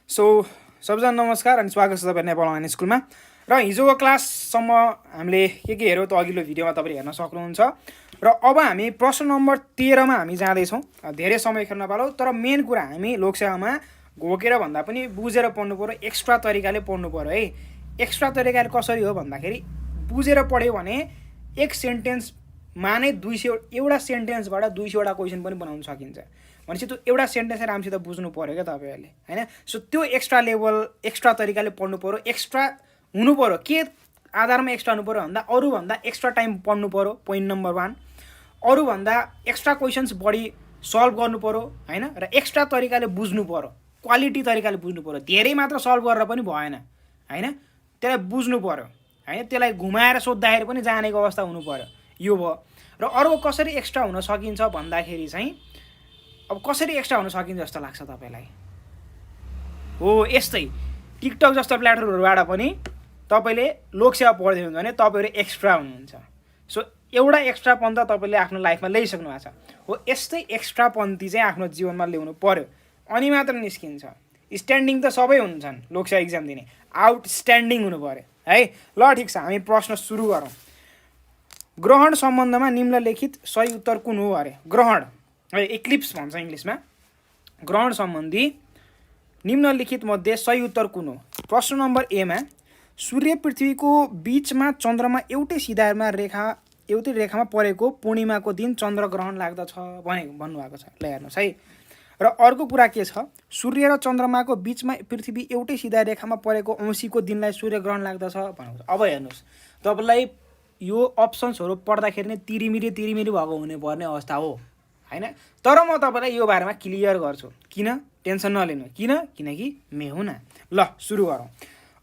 So सबैजना नमस्कार अनि स्वागत छ तपाईँ नेपाल अनलाइन स्कुलमा। र हिजोको क्लाससम्म हामीले के हेऱ्यौँ त अघिल्लो भिडियोमा तपाईँले हेर्न सक्नुहुन्छ। र अब हामी प्रश्न नम्बर 13मा हामी जाँदैछौँ। धेरै समय खेल्न पालौँ, तर मेन कुरा हामी लोकसेवामा घोकेर भन्दा पनि बुझेर पढ्नु पऱ्यो, एक्स्ट्रा तरिकाले पढ्नु पऱ्यो है। एक्स्ट्रा तरिकाले कसरी हो भन्दाखेरि बुझेर पढ्यो भने एक सेन्टेन्समा नै 200 एउटा सेन्टेन्सबाट 200वटा क्वेसन पनि बनाउन सकिन्छ। भनेपछि त्यो एउटा सेन्टेन्स राम्रोसित बुझ्नु पऱ्यो क्या तपाईँहरूले, होइन। सो त्यो एक्स्ट्रा लेभल एक्स्ट्रा तरिकाले पढ्नु पऱ्यो, एक्स्ट्रा हुनु पऱ्यो। के आधारमा एक्स्ट्रा हुनु पऱ्यो भन्दा अरूभन्दा एक्स्ट्रा टाइम पढ्नु पऱ्यो, पोइन्ट नम्बर 1। अरूभन्दा एक्स्ट्रा क्वेसन्स बढी सल्भ गर्नु पऱ्यो, होइन। र एक्स्ट्रा तरिकाले बुझ्नु पऱ्यो, क्वालिटी तरिकाले बुझ्नु पऱ्यो। धेरै मात्र सल्भ गरेर पनि भएन, होइन। त्यसलाई बुझ्नु पऱ्यो, होइन। त्यसलाई घुमाएर सोद्धाखेरि पनि जानेको अवस्था हुनु पऱ्यो। यो भयो। र अर्को कसरी एक्स्ट्रा हुन सकिन्छ भन्दाखेरि चाहिँ अब कसरी एक्स्ट्रा हुन सकिन्छ जस्तो लाग्छ तपाईँलाई? हो, यस्तै टिकटक जस्तो प्लेटफर्महरूबाट पनि तपाईँले लोकसेवा पढ्दै हुनुहुन्छ भने तपाईँहरू एक्स्ट्रा हुनुहुन्छ। सो एउटा एक्स्ट्रापन त तपाईँले आफ्नो लाइफमा ल्याइसक्नु भएको छ। हो, यस्तै एक्स्ट्रापन्थी चाहिँ आफ्नो जीवनमा ल्याउनु पऱ्यो, अनि मात्र निस्किन्छ। स्ट्यान्डिङ त सबै हुन्छन् लोकसेवा इक्जाम दिने, आउटस्ट्यान्डिङ हुनु पऱ्यो है। ल ठिक छ, हामी प्रश्न सुरु गरौँ। ग्रहण सम्बन्धमा निम्नलिखित सही उत्तर कुन हो अरे? ग्रहण, एक्लिप्स भन्छ इङ्ग्लिसमा। ग्रहण सम्बन्धी निम्नलिखित मध्ये सही उत्तर कुन हो? प्रश्न नम्बर एमा सूर्य पृथ्वीको बीचमा चन्द्रमा एउटै रेखामा परेको पूर्णिमाको दिन चन्द्रग्रहण लाग्दछ भन्नुभएको छ। ल हेर्नुहोस् है। र अर्को कुरा के छ? सूर्य र चन्द्रमाको बीचमा पृथ्वी एउटै सिधा रेखामा परेको औँसीको दिनलाई सूर्यग्रहण लाग्दछ भनेको छ। अब हेर्नुहोस्, तपाईँलाई यो अप्सन्सहरू पढ्दाखेरि नै तिरिमिरी भएको हुनुपर्ने अवस्था हो, होइन। तर म तपाईँलाई यो बारेमा क्लियर गर्छु। किन? टेन्सन नलिनु। किनकि मे हुँ न। ल सुरु गरौँ।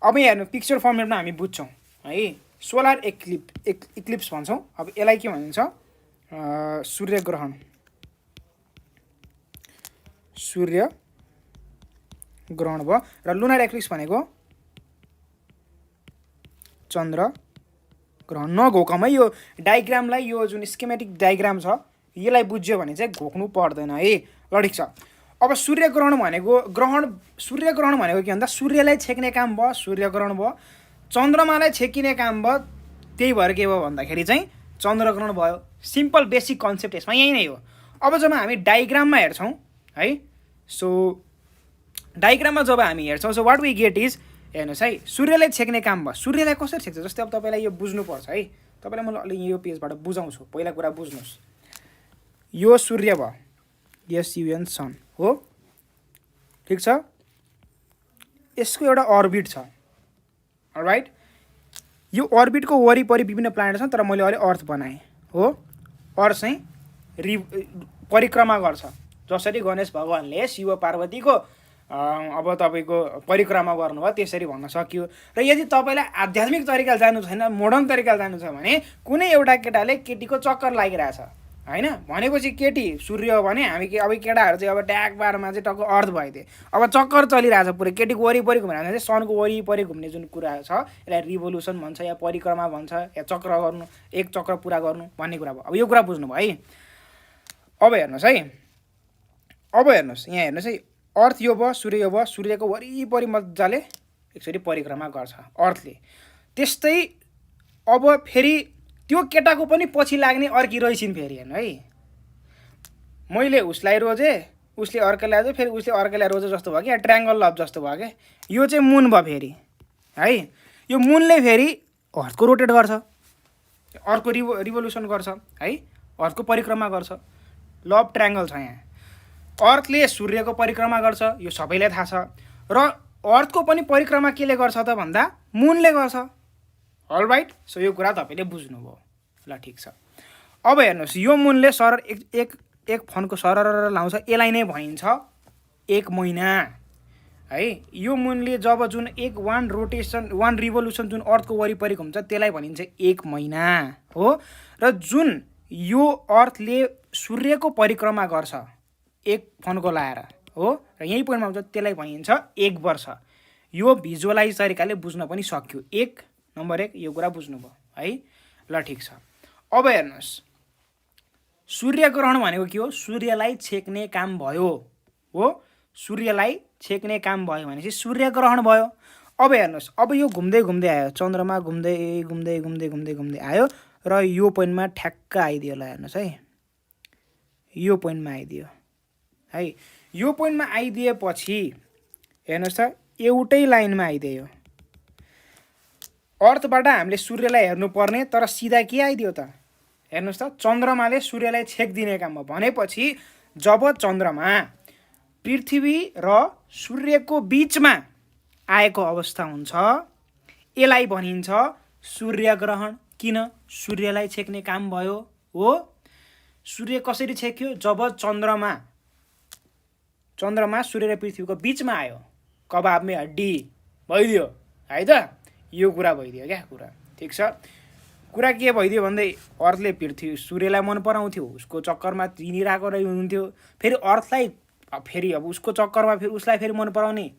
अब हेर्नु, पिक्चर फर्मेटमा हामी बुझ्छौँ है। सोलर इक्लिप्स भन्छौँ। अब यसलाई के भनिन्छ? सूर्यग्रहण भयो। र लुनार एक्लिप्स भनेको चन्द्रग्रहण। नघोकमै यो डायग्रामलाई, यो जुन स्केमेटिक डायग्राम छ यसलाई बुझ्यो भने चाहिँ घोक्नु पर्दैन है। ल ठिक छ। अब सूर्यग्रहण भनेको के भन्दा सूर्यलाई छेक्ने काम भयो, सूर्यग्रहण भयो। चन्द्रमालाई छेकिने काम भयो, त्यही भएर के भयो भन्दाखेरि चाहिँ चन्द्रग्रहण भयो। सिम्पल बेसिक कन्सेप्ट यसमा यही नै हो। अब जब हामी डायग्राममा हेर्छौँ है, सो डायग्राममा जब हामी हेर्छौँ, so what we get is, हेर्नुहोस् है, सूर्यलाई छेक्ने काम भयो। सूर्यलाई कसरी छेक्छ? जस्तै अब तपाईँलाई यो बुझ्नुपर्छ है। तपाईँलाई म अलि यो पेजबाट बुझाउँछु। पहिला कुरा बुझ्नुहोस्। यो सूर्य भयो, SUN सन हो, ठिक छ। यसको एउटा अर्बिट छ, राइट। यो अर्बिटको वरिपरि विभिन्न प्लानेट छन्, तर मैले अहिले अर्थ बनाएँ हो। अर्थ चाहिँ परिक्रमा गर्छ। जसरी गणेश भगवानले शिव पार्वतीको अब तपाईँको परिक्रमा गर्नुभयो, त्यसरी भन्न सकियो। र यदि तपाईँलाई आध्यात्मिक तरिकाले जानु छैन, मोडर्न तरिकाले जानु छ भने कुनै एउटा केटाले केटीको चक्कर लागिरहेछ, होइन। भनेपछि केटी सूर्य हो भने हामी अब केटाहरू चाहिँ अब ट्याग बारमा चाहिँ टक्क अर्थ भइदिए। अब चक्कर चलिरहेछ पुरै, केटीको वरिपरि घुमिरहेको चाहिँ सनको वरिपरि घुम्ने जुन कुरा छ यसलाई रिभोल्युसन भन्छ, या परिक्रमा भन्छ, या चक्र गर्नु, एक चक्र पुरा गर्नु भन्ने कुरा भयो। अब यो कुरा बुझ्नुभयो है। अब हेर्नुहोस् है, यहाँ हेर्नुहोस् है। अर्थ यो भयो, सूर्य यो भयो। सूर्यको वरिपरि मजाले एकचोटि परिक्रमा गर्छ अर्थले। त्यस्तै अब फेरि त्यो केटाको पनि पछि लाग्ने अर्की रहेछन् फेरि, हेर्नु है। मैले उसलाई रोजेँ, उसले अर्कैलाई रोजे, फेरि उसले अर्कैलाई रोजे जस्तो भयो कि ट्रायङ्गल लभ जस्तो भयो क्या। यो चाहिँ मुन भयो फेरि है। यो मुनले फेरि अर्थको रोटेट गर्छ, अर्थको रिभोल्युसन गर्छ है, अर्थको परिक्रमा गर्छ। लभ ट्रायङ्गल छ यहाँ। अर्थले सूर्यको परिक्रमा गर्छ, यो सबैलाई थाहा छ। र अर्थको पनि परिक्रमा केले गर्छ त भन्दा मुनले गर्छ। All right. सो यो कुरा तपाईँले बुझ्नुभयो। ल ठिक छ। अब हेर्नुहोस्, यो मुनले एक फनको सरर लाउँछ, यसलाई नै भनिन्छ 1 महिना है। यो मुनले जब जुन वान रिभोल्युसन जुन अर्थको वरिपरि घुम्छ त्यसलाई भनिन्छ 1 महिना हो। र जुन यो अर्थले सूर्यको परिक्रमा गर्छ 1 फनको लाएर हो, र यही पोइन्टमा हुन्छ, त्यसलाई भनिन्छ 1 वर्ष। यो भिजुअलाइज तरिकाले बुझ्न पनि सक्यो। नम्बर 1 यो कुरा बुझ्नुभयो है। ल ठिक छ। अब हेर्नुहोस्, सूर्यग्रहण भनेको के हो? सूर्यलाई छेक्ने काम भयो हो। सूर्यलाई छेक्ने काम भयो भनेपछि सूर्यग्रहण भयो। अब हेर्नुहोस्, अब यो घुम्दै घुम्दै आयो, चन्द्रमा घुम्दै घुम्दै घुम्दै घुम्दै घुम्दै आयो र यो पोइन्टमा ठ्याक्क आइदियो। ल हेर्नुहोस् है, यो पोइन्टमा आइदियो है। यो पोइन्टमा आइदिएपछि हेर्नुहोस् त एउटै लाइनमा आइदियो। अर्थबाट हामीले सूर्यलाई हेर्नुपर्ने, तर सिधा के आइदियो त? हेर्नुहोस् त, चन्द्रमाले सूर्यलाई छेक्दिने काममा भनेपछि जब चन्द्रमा पृथ्वी र सूर्यको बीचमा आएको अवस्था हुन्छ यसलाई भनिन्छ सूर्यग्रहण। किन? सूर्यलाई छेक्ने काम भयो हो। सूर्य कसरी छेक्यो? जब चन्द्रमा सूर्य र पृथ्वीको बीचमा आयो, कबाबमै हड्डी भइदियो है त। यो कुरा भइदियो क्या कुरा, ठिक छ। कुरा के भइदियो भन्दै अर्थले सूर्यलाई मन पराउँथ्यो, उसको चक्करमा हिँडिरहेको हुन्थ्यो। फेरि अर्थलाई फेरि अब उसको चक्करमा फेरि उसलाई फेरि मन पराउने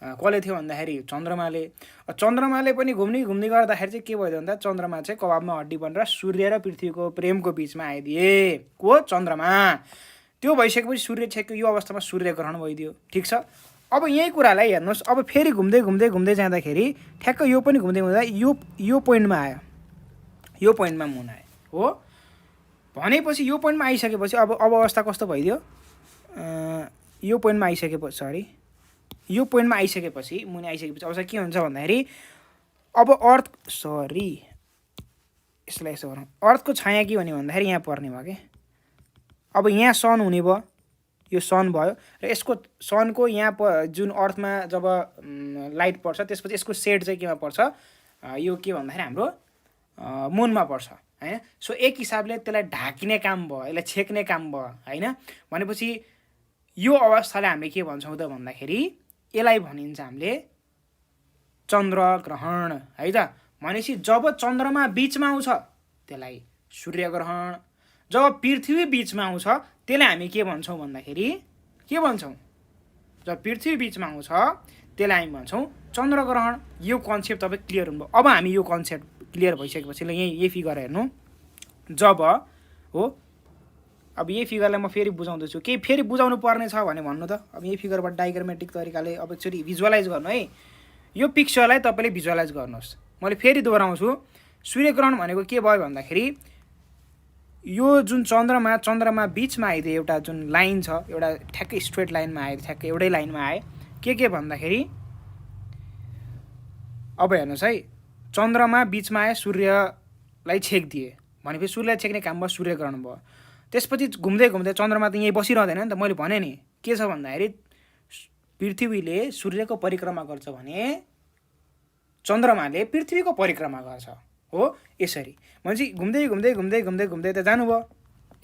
कसले थियो भन्दाखेरि चन्द्रमाले पनि घुम्दै गर्दाखेरि चाहिँ के भइदियो भन्दा चन्द्रमा चाहिँ कबाबमा हड्डी बनेर सूर्य र पृथ्वीको प्रेमको बिचमा आइदिए को चन्द्रमा। त्यो भइसकेपछि सूर्य छेक्यो, यो अवस्थामा सूर्यग्रहण भइदियो, ठिक छ। अब यही कुरालाई हेर्नुहोस्, अब फेरि घुम्दै जाँदाखेरि ठ्याक्क यो पनि घुम्दै यो पोइन्टमा आयो, यो पोइन्टमा मुन आयो हो। भनेपछि यो पोइन्टमा आइसकेपछि अब अवस्था कस्तो भइदियो? यो पोइन्टमा आइसकेपछि मुनि आइसकेपछि अवस्था के हुन्छ भन्दाखेरि अब यसलाई यसो गरौँ, अर्थको छाया के भन्यो भन्दाखेरि यहाँ पर्ने भयो कि। अब यहाँ सन हुने भयो, यो सन भयो र यसको सनको यहाँ जुन अर्थमा जब लाइट पर्छ त्यसपछि यसको सेड चाहिँ केमा पर्छ? यो के भन्दाखेरि हाम्रो मुनमा पर्छ हैन। सो एक हिसाबले त्यसलाई ढाकिने काम भयो, यसलाई छेक्ने काम भयो हैन। भनेपछि यो अवस्थालाई हामीले के भन्छौँ त भन्दाखेरि यसलाई भनिन्छ हामीले चन्द्रग्रहण है त। भनेपछि जब चन्द्रमा बीचमा आउँछ त्यसलाई सूर्यग्रहण, जब पृथ्वी बीचमा आउँछ त्यसलाई हामी के भन्छौँ भन्दाखेरि के भन्छौँ? जब पृथ्वी बीचमा आउँछ त्यसलाई हामी भन्छौँ चन्द्रग्रहण। यो कन्सेप्ट तपाईँ क्लियर हुनुभयो। अब हामी यो कन्सेप्ट क्लियर भइसकेपछि यही फिगर हेर्नु, जब हो। अब यही फिगरलाई म फेरि बुझाउँदैछु, केही फेरि बुझाउनु पर्ने छ भने भन्नु त। अब यही फिगरबाट डायग्रामेटिक तरिकाले अब एकचोटि भिजुअलाइज गर्नु है। यो पिक्चरलाई तपाईँले भिजुअलाइज गर्नुहोस्। मैले फेरि दोहोऱ्याउँछु, सूर्यग्रहण भनेको के भयो भन्दाखेरि यो जुन चन्द्रमा बीचमा आइदियो एउटा जुन लाइन छ, एउटा ठ्याक्कै स्ट्रेट लाइनमा आयो, ठ्याक्कै एउटै लाइनमा आयो। के भन्दाखेरि अब हेर्नुहोस् है, चन्द्रमा बीचमा आयो, सूर्यलाई छेक्दिए भनेपछि सूर्यलाई छेक्ने काम भयो, सूर्यग्रहण भयो। त्यसपछि घुम्दै चन्द्रमा त यहीँ बसिरहँदैन नि त। मैले भने नि के छ भन्दाखेरि पृथ्वीले सूर्यको परिक्रमा गर्छ भने चन्द्रमाले पृथ्वीको परिक्रमा गर्छ हो। यसरी भनेपछि घुम्दै त जानुभयो।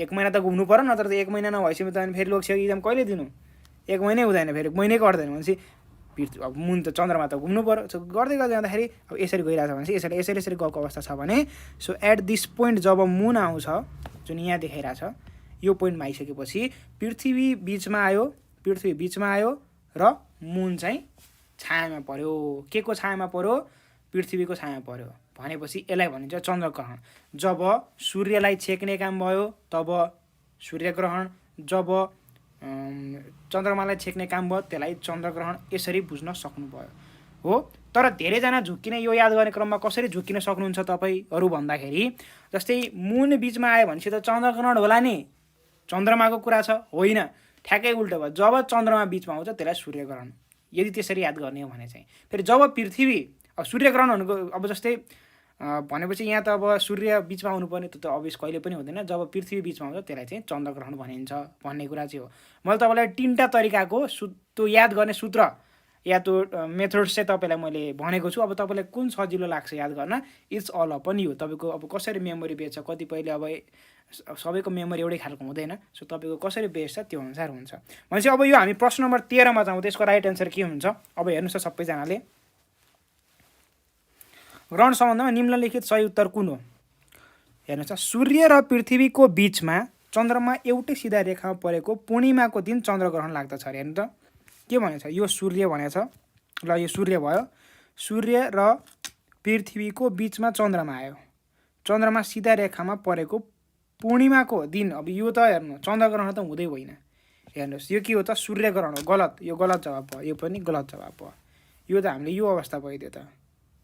1 महिना त घुम्नु पर्यो, नत्र त 1 महिना नभएपछि त फेरि लोकसेवा इक्जाम कहिले दिनु? 1 महिनै हुँदैन, फेरि महिनै गर्दैन भनेपछि अब मुन त चन्द्रमा त घुम्नु पर्यो। सो गर्दै जाँदाखेरि अब यसरी गइरहेछ भनेपछि यसरी गएको अवस्था छ भने सो एट दिस पोइन्ट जब मुन आउँछ, जुन यहाँ देखाइरहेछ, यो पोइन्टमा आइसकेपछि पृथ्वी बीचमा आयो र मुन चाहिँ छायामा पर्यो। के को छायामा पर्यो? पृथ्वीको छायामा पर्यो। भनेपछि यसलाई भनिन्छ चन्द्रग्रहण। जब सूर्यलाई छेक्ने काम भयो तब सूर्यग्रहण, जब चन्द्रमालाई छेक्ने काम भयो त्यसलाई चन्द्रग्रहण। यसरी बुझ्न सक्नुभयो हो। तर धेरैजना झुक्किने, यो याद गर्ने क्रममा कसरी झुक्किन सक्नुहुन्छ तपाईँहरू भन्दाखेरि, जस्तै मुन बीचमा आयो भनेपछि त चन्द्रग्रहण होला नि, चन्द्रमाको कुरा छ, होइन। ठ्याक्कै उल्टो भयो। जब चन्द्रमा बीचमा आउँछ त्यसलाई सूर्यग्रहण। यदि त्यसरी याद गर्ने हो भने चाहिँ फेरि जब पृथ्वी अब सूर्यग्रहण भनेको अब जस्तै भनेपछि यहाँ त अब सूर्य बीचमा आउनुपर्ने, त्यो त अभियस कहिले पनि हुँदैन। जब पृथ्वी बीचमा आउँछ त्यसलाई चाहिँ चन्द्रग्रहण भनिन्छ भन्ने कुरा चाहिँ हो। मैले तपाईँलाई 3टा तरिकाको त्यो याद गर्ने सूत्र या त्यो मेथड्स चाहिँ तपाईँलाई मैले भनेको छु। अब तपाईँलाई कुन सजिलो लाग्छ याद गर्न, इट्स अल अपन यु। तपाईँको अब कसरी मेमोरी बेस छ, कतिपयले अब सबैको मेमोरी एउटै खालको हुँदैन। सो तपाईँको कसरी बेस छ त्यो अनुसार हुन्छ। भनेपछि अब यो हामी प्रश्न नम्बर 13मा जाउँ। त्यसको राइट एन्सर के हुन्छ? अब हेर्नुहोस् त सबैजनाले, ग्रहण सम्बन्धमा निम्नलिखित सही उत्तर कुन हो? हेर्नुहोस् त, सूर्य र पृथ्वीको बीचमा चन्द्रमा एउटै सिधा रेखामा परेको पूर्णिमाको दिन चन्द्रग्रहण लाग्दछ अरे। हेर्नु त के भनेछ, यो सूर्य भनेछ। ल यो सूर्य भयो, सूर्य र पृथ्वीको बीचमा चन्द्रमा आयो, चन्द्रमा सिधा रेखामा परेको पूर्णिमाको दिन। अब यो त हेर्नु चन्द्रग्रहण त हुँदै होइन, हेर्नुहोस् यो के हो त सूर्यग्रहण हो गलत यो गलत जवाब भयो यो पनि गलत जवाब भयो यो त हामीले यो अवस्था भइदियो त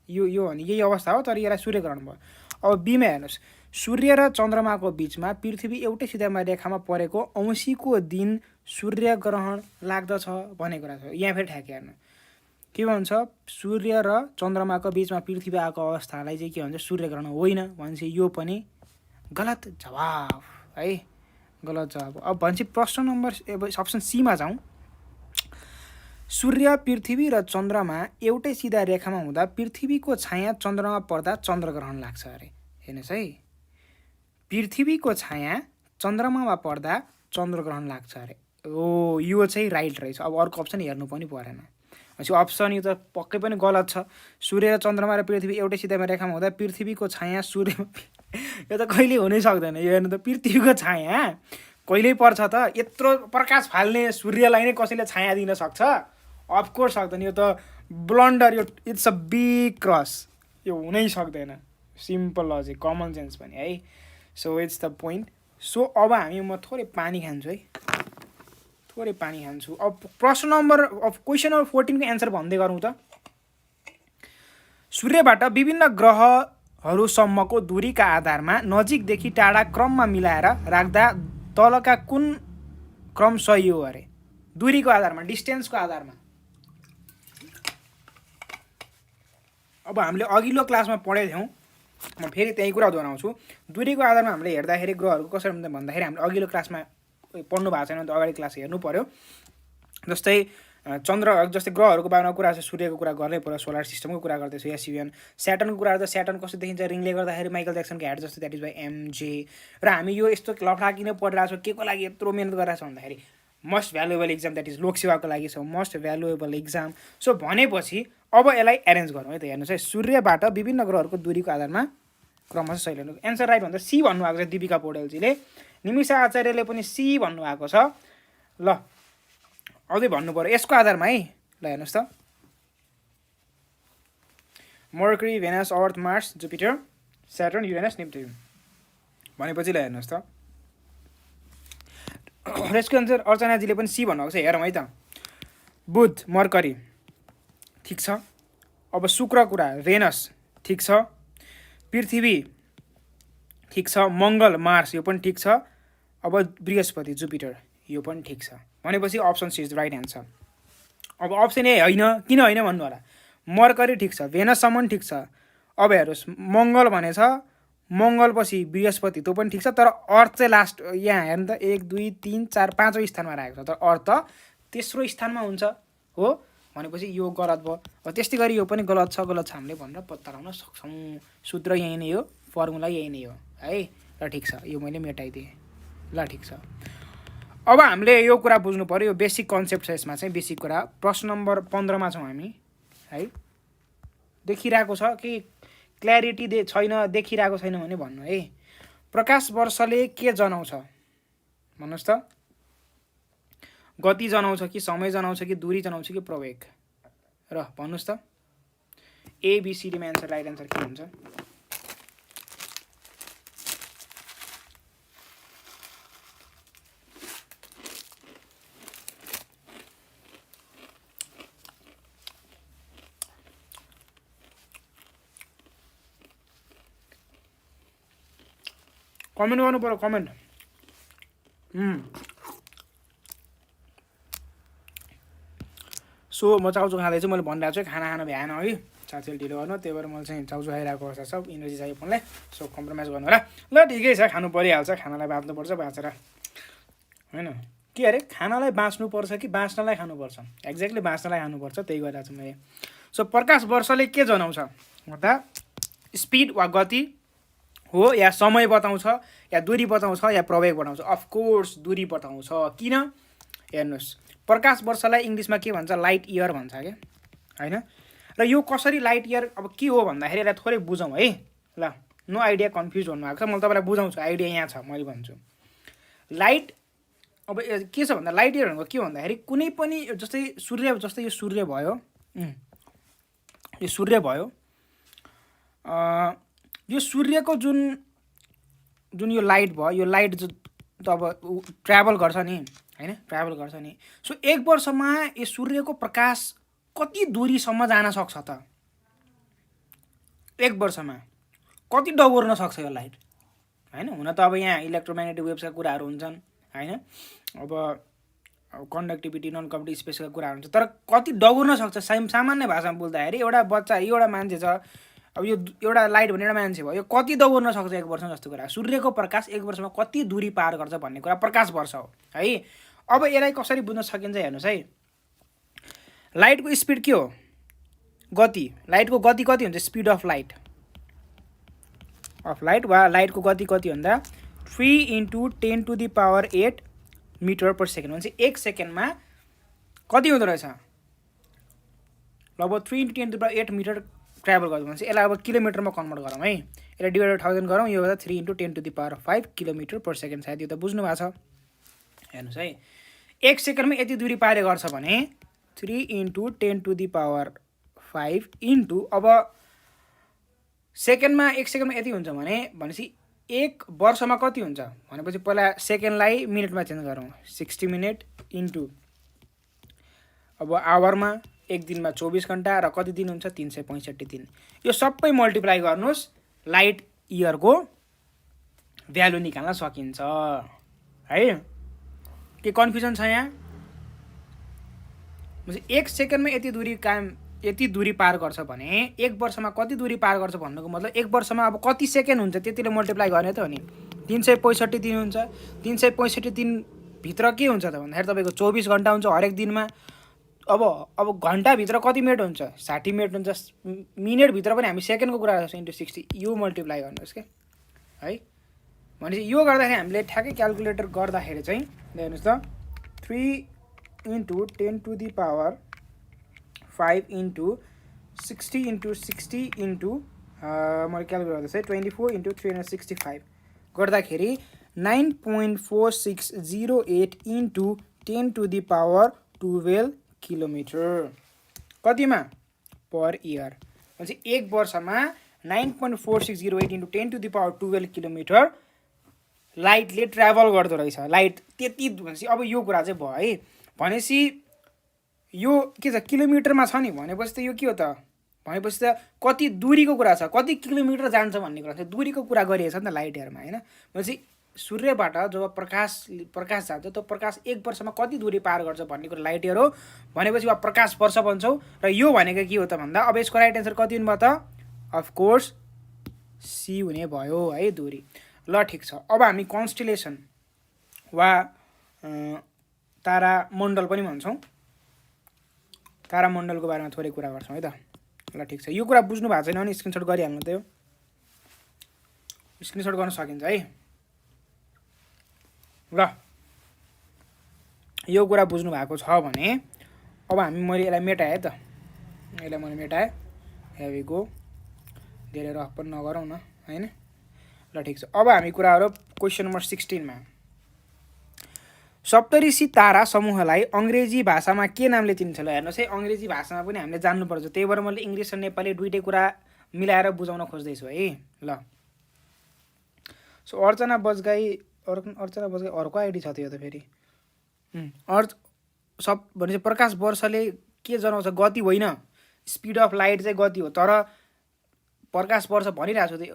यो भने यही अवस्था हो तर यसलाई सूर्यग्रहण भयो अब बीमा हेर्नुहोस् सूर्य र चन्द्रमाको बिचमा पृथ्वी एउटै सिधामा रेखामा परेको औँसीको दिन सूर्यग्रहण लाग्दछ भन्ने कुरा छ यहाँ फेरि ठ्याक्कै हेर्नु के भन्छ सूर्य र चन्द्रमाको बिचमा पृथ्वी आएको अवस्थालाई चाहिँ के भन्छ सूर्यग्रहण होइन भनेपछि यो पनि गलत जवाब है गलत जवाब अब भनेपछि प्रश्न नम्बर अप्सन सीमा जाउँ सूर्य पृथ्वी र चन्द्रमा एउटै सिधा रेखामा हुँदा पृथ्वीको छाया चन्द्रमा पर्दा चन्द्रग्रहण लाग्छ अरे हेर्नुहोस् है पृथ्वीको छाया चन्द्रमामा पर्दा चन्द्रग्रहण लाग्छ अरे ओ यो चाहिँ राइट रहेछ अब अर्को अप्सन हेर्नु पनि परेन भनेपछि अप्सन यो त पक्कै पनि गलत छ सूर्य र चन्द्रमा र पृथ्वी एउटै सिधामा रेखामा हुँदा पृथ्वीको छाया सूर्यमा यो त कहिले हुनै सक्दैन यो हेर्नु त पृथ्वीको छाया कहिल्यै पर्छ त यत्रो प्रकाश फाल्ने सूर्यलाई नै कसैले छाया दिन सक्छ अफकोर्स सक्दैन यो त ब्लन्डर यो इट्स अ बिग क्रस यो हुनै सक्दैन सिम्पल लजिक कमन सेन्स पनि है so it's the point so अब हामी म थोरै पानी खान्छु है थोरै पानी खान्छु अब प्रश्न नम्बर अब क्वेसन नम्बर 14 को एन्सर भन्दै गरौँ त सूर्यबाट विभिन्न ग्रहहरूसम्मको दूरीका आधारमा नजिकदेखि टाढा क्रममा मिलाएर राख्दा तलका कुन क्रम सही हो अरे दूरीको आधारमा डिस्टेन्सको आधारमा अब हामीले अघिल्लो क्लासमा पढेको थियौँ म फेरि त्यही कुरा दोहोऱ्याउँछु दूरीको आधारमा हामीले हेर्दाखेरि ग्रहहरूको कसरी हुन्छ भन्दाखेरि हामीले अघिल्लो क्लासमा पढ्नु भएको छैन त अगाडि क्लास हेर्नु पर्यो जस्तै जस्तै ग्रहहरूको बारेमा कुरा छ सूर्यको कुरा गर्नै पर्यो सोलर सिस्टमको कुरा गर्दैछु एसयुएन स्याटर्नको कुरा गर्दा स्याटर्न कस्तो देखिन्छ रिङले गर्दाखेरि माइकल ज्याक्सनको ह्याड जस्तो द्याट इज बाई एमजे र हामी यो यस्तो लफडा किन पढिरहेको छौँ के को लागि यत्रो मिहिनेत गरिरहेको छौँ भन्दाखेरि most valuable exam that is लोकसेवाको लागि छ मोस्ट भ्यालुएबल इक्जाम सो भनेपछि अब यसलाई एरेन्ज गरौँ है त हेर्नुहोस् है सूर्यबाट विभिन्न ग्रहहरूको दूरीको आधारमा क्रमशः सही लिनु एन्सर राइट भन्दा सी भन्नुभएको छ दिपिका पौडेलजीले निमिषा आचार्यले पनि सी भन्नुभएको छ ल अझै भन्नु पर्यो यसको आधारमा है ल हेर्नुहोस् त मर्करी भेनस अर्थ मार्स जुपिटर स्याटर्न युरेनस नेप्च्युन भनेपछि ल हेर्नुहोस् त यसको एन्सर अर्चनाजीले पनि सी भन्नुभएको छ हेरौँ है त बुध मर्करी ठिक छ अब शुक्र कुरा भेनस ठिक छ पृथ्वी ठिक छ मङ्गल मार्स यो पनि ठिक छ अब बृहस्पति जुपिटर यो पनि ठिक छ भनेपछि option C is right answer अब अप्सन ए होइन किन होइन भन्नु होला मर्करी ठिक छ भेनससम्म ठिक छ अब हेर्नुहोस् मङ्गल भनेछ मङ्गलपछि बृहस्पति त्यो पनि ठिक छ तर अर्थ चाहिँ लास्ट यहाँ हेर्नु त 1 2 3 4 5औँ स्थानमा राखेको छ तर अर्थ तेस्रो स्थानमा हुन्छ हो भनेपछि यो गलत भयो त्यस्तै गरी यो पनि गलत छ हामीले भनेर पत्ता लगाउन सक्छौँ सूत्र यही नै हो फर्मुला यही नै हो है ल ठिक छ यो मैले मेटाइदिएँ ल ठिक छ अब हामीले यो कुरा बुझ्नु पर्यो यो बेसिक कन्सेप्ट छ यसमा चाहिँ बेसिक कुरा प्रश्न नम्बर 15 मा छौँ हामी है देखिरहेको छ कि क्ल्यारिटी छैन देखिरहेको छैन भने भन्नु है प्रकाश वर्षले के जनाउँछ भन्नुहोस् त गति जनाउँछ कि समय जनाउँछ कि दूरी जनाउँछ कि प्रवेग र भन्नुहोस् त एबिसिडीमा एन्सर राइट एन्सर के हुन्छ कमेन्ट गर्नु पर्यो कमेन्ट सो म चाउचु खाँदैछु मैले भनिरहेको छु खाना खान भ्याएन है साथीले ढिलो गर्नु त्यही भएर मैले चाहिँ चाउचु खाइरहेको अवस्था छ इनर्जी चाहियो फोनलाई सो कम्प्रोमाइज गर्नु होला ल ठिकै छ खानु परिहाल्छ खानालाई बाँच्नुपर्छ बाँचेर होइन के अरे खानालाई बाँच्नुपर्छ कि बाँच्नलाई खानुपर्छ एक्ज्याक्टली बाँच्नलाई खानुपर्छ त्यही गरिरहेको छु मैले सो प्रकाश वर्षले के जनाउँछ भन्दा स्पिड वा गति हो या समय बताउँछ या दूरी बताउँछ या प्रवेग बताउँछ अफकोर्स दूरी बताउँछ किन हेर्नुहोस् प्रकाश वर्षलाई इङ्ग्लिसमा के भन्छ लाइट इयर भन्छ क्या होइन र यो कसरी लाइट इयर अब के हो भन्दाखेरि यसलाई थोरै बुझौँ है ल नो आइडिया कन्फ्युज भन्नुभएको छ मैले तपाईँलाई बुझाउँछु आइडिया यहाँ छ मैले भन्छु लाइट अब के छ भन्दा लाइट इयर भनेको के भन्दाखेरि कुनै पनि जस्तै यो सूर्य भयो यो सूर्यको जुन यो लाइट भयो यो लाइट त अब ट्राभल गर्छ नि हैन, ट्राभल गर्छ नि। सो 1 वर्षमा यो सूर्यको प्रकाश कति दूरीसम्म जान सक्छ त? 1 वर्षमा कति डगोर्न सक्छ यो लाइट? हैन, हुन त अब यहाँ इलेक्ट्रोम्याग्नेटिक वेभ्सका कुराहरू हुन्छन् हैन, अब कन्डक्टिभिटी नन कन्डक्टिभ स्पेसका कुराहरू हुन्छ, तर कति डगोर्न सक्छ? सामान्य भाषामा बोल्दाखेरि एउटा बच्चा, एउटा मान्छे छ, अब यो एउटा लाइट भने एउटा मान्छे भयो, यो कति दगुर्न सक्छ 1 वर्षमा जस्तो कुरा। सूर्यको प्रकाश 1 वर्षमा कति दूरी पार गर्छ भन्ने कुरा प्रकाश वर्ष हो है। अब यसलाई कसरी बुझ्न सकिन्छ हेर्नुस् है। लाइटको स्पिड के हो? गति। लाइटको गति कति हुन्छ? स्पिड अफ लाइट वा लाइटको गति कति भन्दा 3 × 10⁸ मिटर पर सेकेन्ड भन्छ। 1 सेकेन्डमा कति हुँदो रहेछ? लगभग 3 × 10⁸ मिटर ट्राभल गर्छ भने यसलाई अब किलोमिटरमा कन्भर्ट गरौँ है। यसलाई डिभाइडेड 1000 गरौँ, यो गर्दा 3 × 10⁵ किलोमिटर पर सेकेन्ड। सायद यो त बुझ्नु भएको छ। हेर्नुहोस् है, 1 सेकेन्डमा यति दूरी पार गर्छ भने 3 × 10⁵ इन्टु, अब सेकेन्डमा 1 सेकेन्डमा यति हुन्छ भनेपछि 1 वर्षमा कति हुन्छ भनेपछि पहिला सेकेन्डलाई मिनटमा चेन्ज गरौँ। 60 मिनट इन्टु अब आवरमा 1 दिनमा 24 घन्टा र कति दिन हुन्छ? 365 दिन। यो सबै मल्टिप्लाई गर्नुहोस्, लाइट इयरको भ्यालु निकाल्न सकिन्छ है। के कन्फ्युजन छ यहाँ? 1 सेकेन्डमा यति दूरी पार गर्छ भने 1 वर्षमा कति दूरी पार गर्छ भन्नुको मतलब 1 वर्षमा अब कति सेकेन्ड हुन्छ त्यतिले मल्टिप्लाई गर्ने त हो नि। 365 दिन हुन्छ। 365 दिनभित्र के हुन्छ त भन्दाखेरि तपाईँको 24 घन्टा हुन्छ हरेक दिनमा। अब घन्टाभित्र कति मिनट हुन्छ? 60 मिनट हुन्छ। मिनटभित्र पनि हामी सेकेन्डको कुरा गर्छौँ, इन्टु 60, यो मल्टिप्लाई गर्नुहोस् क्या है। भनेपछि यो गर्दाखेरि हामीले ठ्याक्कै क्यालकुलेटर गर्दाखेरि चाहिँ हेर्नुहोस् त, 3 × 10⁵ इन्टु 60 इन्टु 60 इन्टु मैले क्यालकुलेट गर्दैछु है, 24 इन्टु 365 गर्दाखेरि 9.4608 इन्टु 10⁻12 किलोमिटर कतिमा? Per year. भनेपछि 1 वर्षमा 9.4608 इन्टु 10⁻12 किलोमिटर लाइटले ट्राभल गर्दो रहेछ। लाइट त्यति भनेपछि अब यो कुरा चाहिँ भयो है। भनेपछि यो के छ? किलोमिटरमा छ नि। भनेपछि त यो के हो त? भनेपछि त कति दूरीको कुरा छ, कति किलोमिटर जान्छ भन्ने कुरा छ। दूरीको कुरा गरिएको छ नि त लाइट इयरमा हैन। भनेपछि सूर्यबाट जब प्रकाश जान्छ त्यो प्रकाश 1 वर्षमा कति दूरी पार गर्छ भन्ने कुरा लाइट इयर हो। भनेपछि अब प्रकाश वर्ष भन्छौँ र यो भनेको के हो त भन्दा अब यसको राइट एन्सर कति हुनु भयो त? अफकोर्स सी हुने भयो है, दूरी। ल ठिक छ। अब हामी कन्स्टेलेसन वा तारामण्डल पनि भन्छौँ, तारामण्डलको बारेमा थोरै कुरा गर्छौँ है त। ल ठिक छ। यो कुरा बुझ्नु भएको छैन भने स्क्रिनसट गरिहाल्नु त। यो स्क्रिनसट गर्न सकिन्छ है। ल यो कुरा बुझ्नु भएको छ भने अब मैले यसलाई मेटाएँ है त। यसलाई मैले मेटाएँ। here we go। धेरै रफ पनि नगरौँ न हैन। ल ठिक छ। अब हामी कुराहरू क्वेसन नम्बर 16 मा। सप्तऋषि तारा समूहलाई अङ्ग्रेजी भाषामा के नामले चिनिन्छ? ल हेर्नुहोस् है, अङ्ग्रेजी भाषामा पनि हामीले जान्नुपर्छ। त्यही भएर मैले इङ्ग्लिस र नेपाली दुईटै कुरा मिलाएर बुझाउन खोज्दैछु है। ल सो अर्चना बजगाई अर्को आइडी छ त यो त फेरि। भनेपछि प्रकाश वर्षले के जनाउँछ? गति होइन, स्पिड अफ लाइट चाहिँ गति हो। तर प्रकाश वर्ष भनिरहेको छु,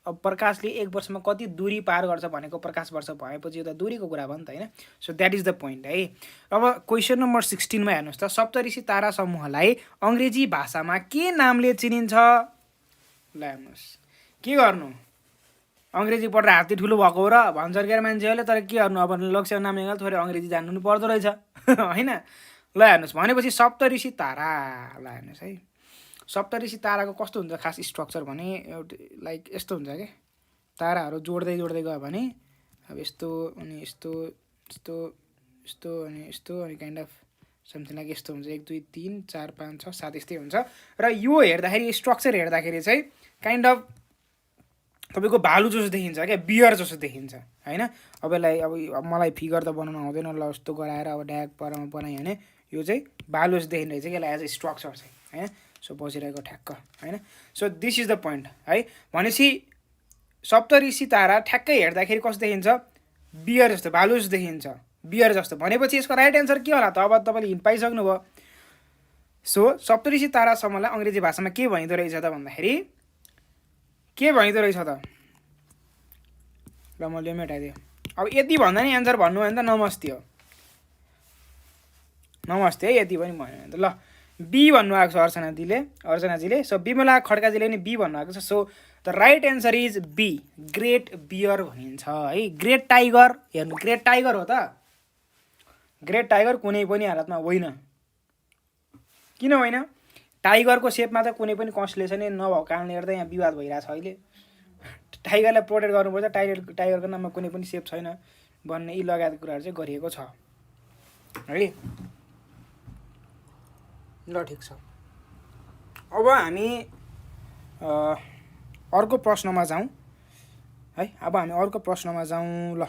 अब प्रकाशले 1 वर्षमा कति दूरी पार गर्छ भनेको प्रकाश वर्ष भएपछि यो त दूरीको कुरा भयो नि त हैन। So that is the point है। अब क्वेसन नम्बर 16 मा हेर्नुहोस् त, सप्तऋषि तारा समूहलाई अङ्ग्रेजी भाषामा के नामले चिनिन्छ? ल हेर्नुहोस्, के गर्नु? अङ्ग्रेजी पढेर हात्ती ठुलो भएको हो र भन्छ के मान्छेहरूले, तर के गर्नु? अब लक्ष्य नाम निकाल थोरै अङ्ग्रेजी जान्नु पर्दो रहेछ हैन। ल हेर्नुहोस्, भनेपछि सप्तऋषि तारा। ल हेर्नुहोस् है, सप्तऋषि ताराको कस्तो हुन्छ खास स्ट्रक्चर भने एउटा लाइक यस्तो हुन्छ क्या। ताराहरू जोड्दै गयो भने अब यस्तो अनि यस्तो यस्तो यस्तो अनि यस्तो अनि काइन्ड अफ समथिङ लाइक यस्तो हुन्छ। 1 2 3 4 5 6 7 यस्तै हुन्छ। र यो हेर्दाखेरि स्ट्रक्चर हेर्दाखेरि चाहिँ काइन्ड अफ तपाईँको भालु जस्तो देखिन्छ क्या, बियर जस्तो देखिन्छ हैन। अब यसलाई अब मलाई फिगर त बनाउनु आउँदैन, ल यस्तो गराएर अब ड्याग परामा बनाएँ भने यो चाहिँ भालु जस्तो देखिने रहेछ क्या, यसलाई एज अ स्ट्रक्चर चाहिँ हैन। सो बसिरहेको ठ्याक्क हैन। So this is the point है। भनेपछि सप्तऋषि तारा ठ्याक्कै हेर्दाखेरि कस्तो देखिन्छ? बियर जस्तो, भालु जस्तो देखिन्छ बियर जस्तो भनेपछि यसको राइट एन्सर के होला त? अब तपाईँले हिन्ट पाइसक्नुभयो। सो सप्तऋषि तारा समूहलाई अङ्ग्रेजी भाषामा के भनिँदो रहेछ त भन्दाखेरि के भनिँदो रहेछ त? ल मैले मेटाइदिएँ। अब यति भन्दा नि एन्सर भन्नु भने त नमस्ते हो, नमस्ते है, यति पनि भन्यो भने त। ल बी भन्नुभएको छ अर्चनाजीले। सो विमला खड्काजीले नि बी भन्नुभएको छ। So the right answer is B, great bear भनिन्छ है। ग्रेट टाइगर, हेर्नु ग्रेट टाइगर हो त? ग्रेट टाइगर कुनै पनि हालतमा होइन। किन होइन? टाइगरको सेपमा त कुनै पनि कन्स्टलेसनै नभएको कारणले गर्दा यहाँ विवाद भइरहेछ अहिले। टाइगरलाई प्रोटेक्ट गर्नुपर्छ, टाइगरको नाममा कुनै पनि सेप छैन भन्ने यी लगायत कुराहरू चाहिँ गरिएको छ है। ल ठिक छ, अब हामी अर्को प्रश्नमा जाउँ है। ल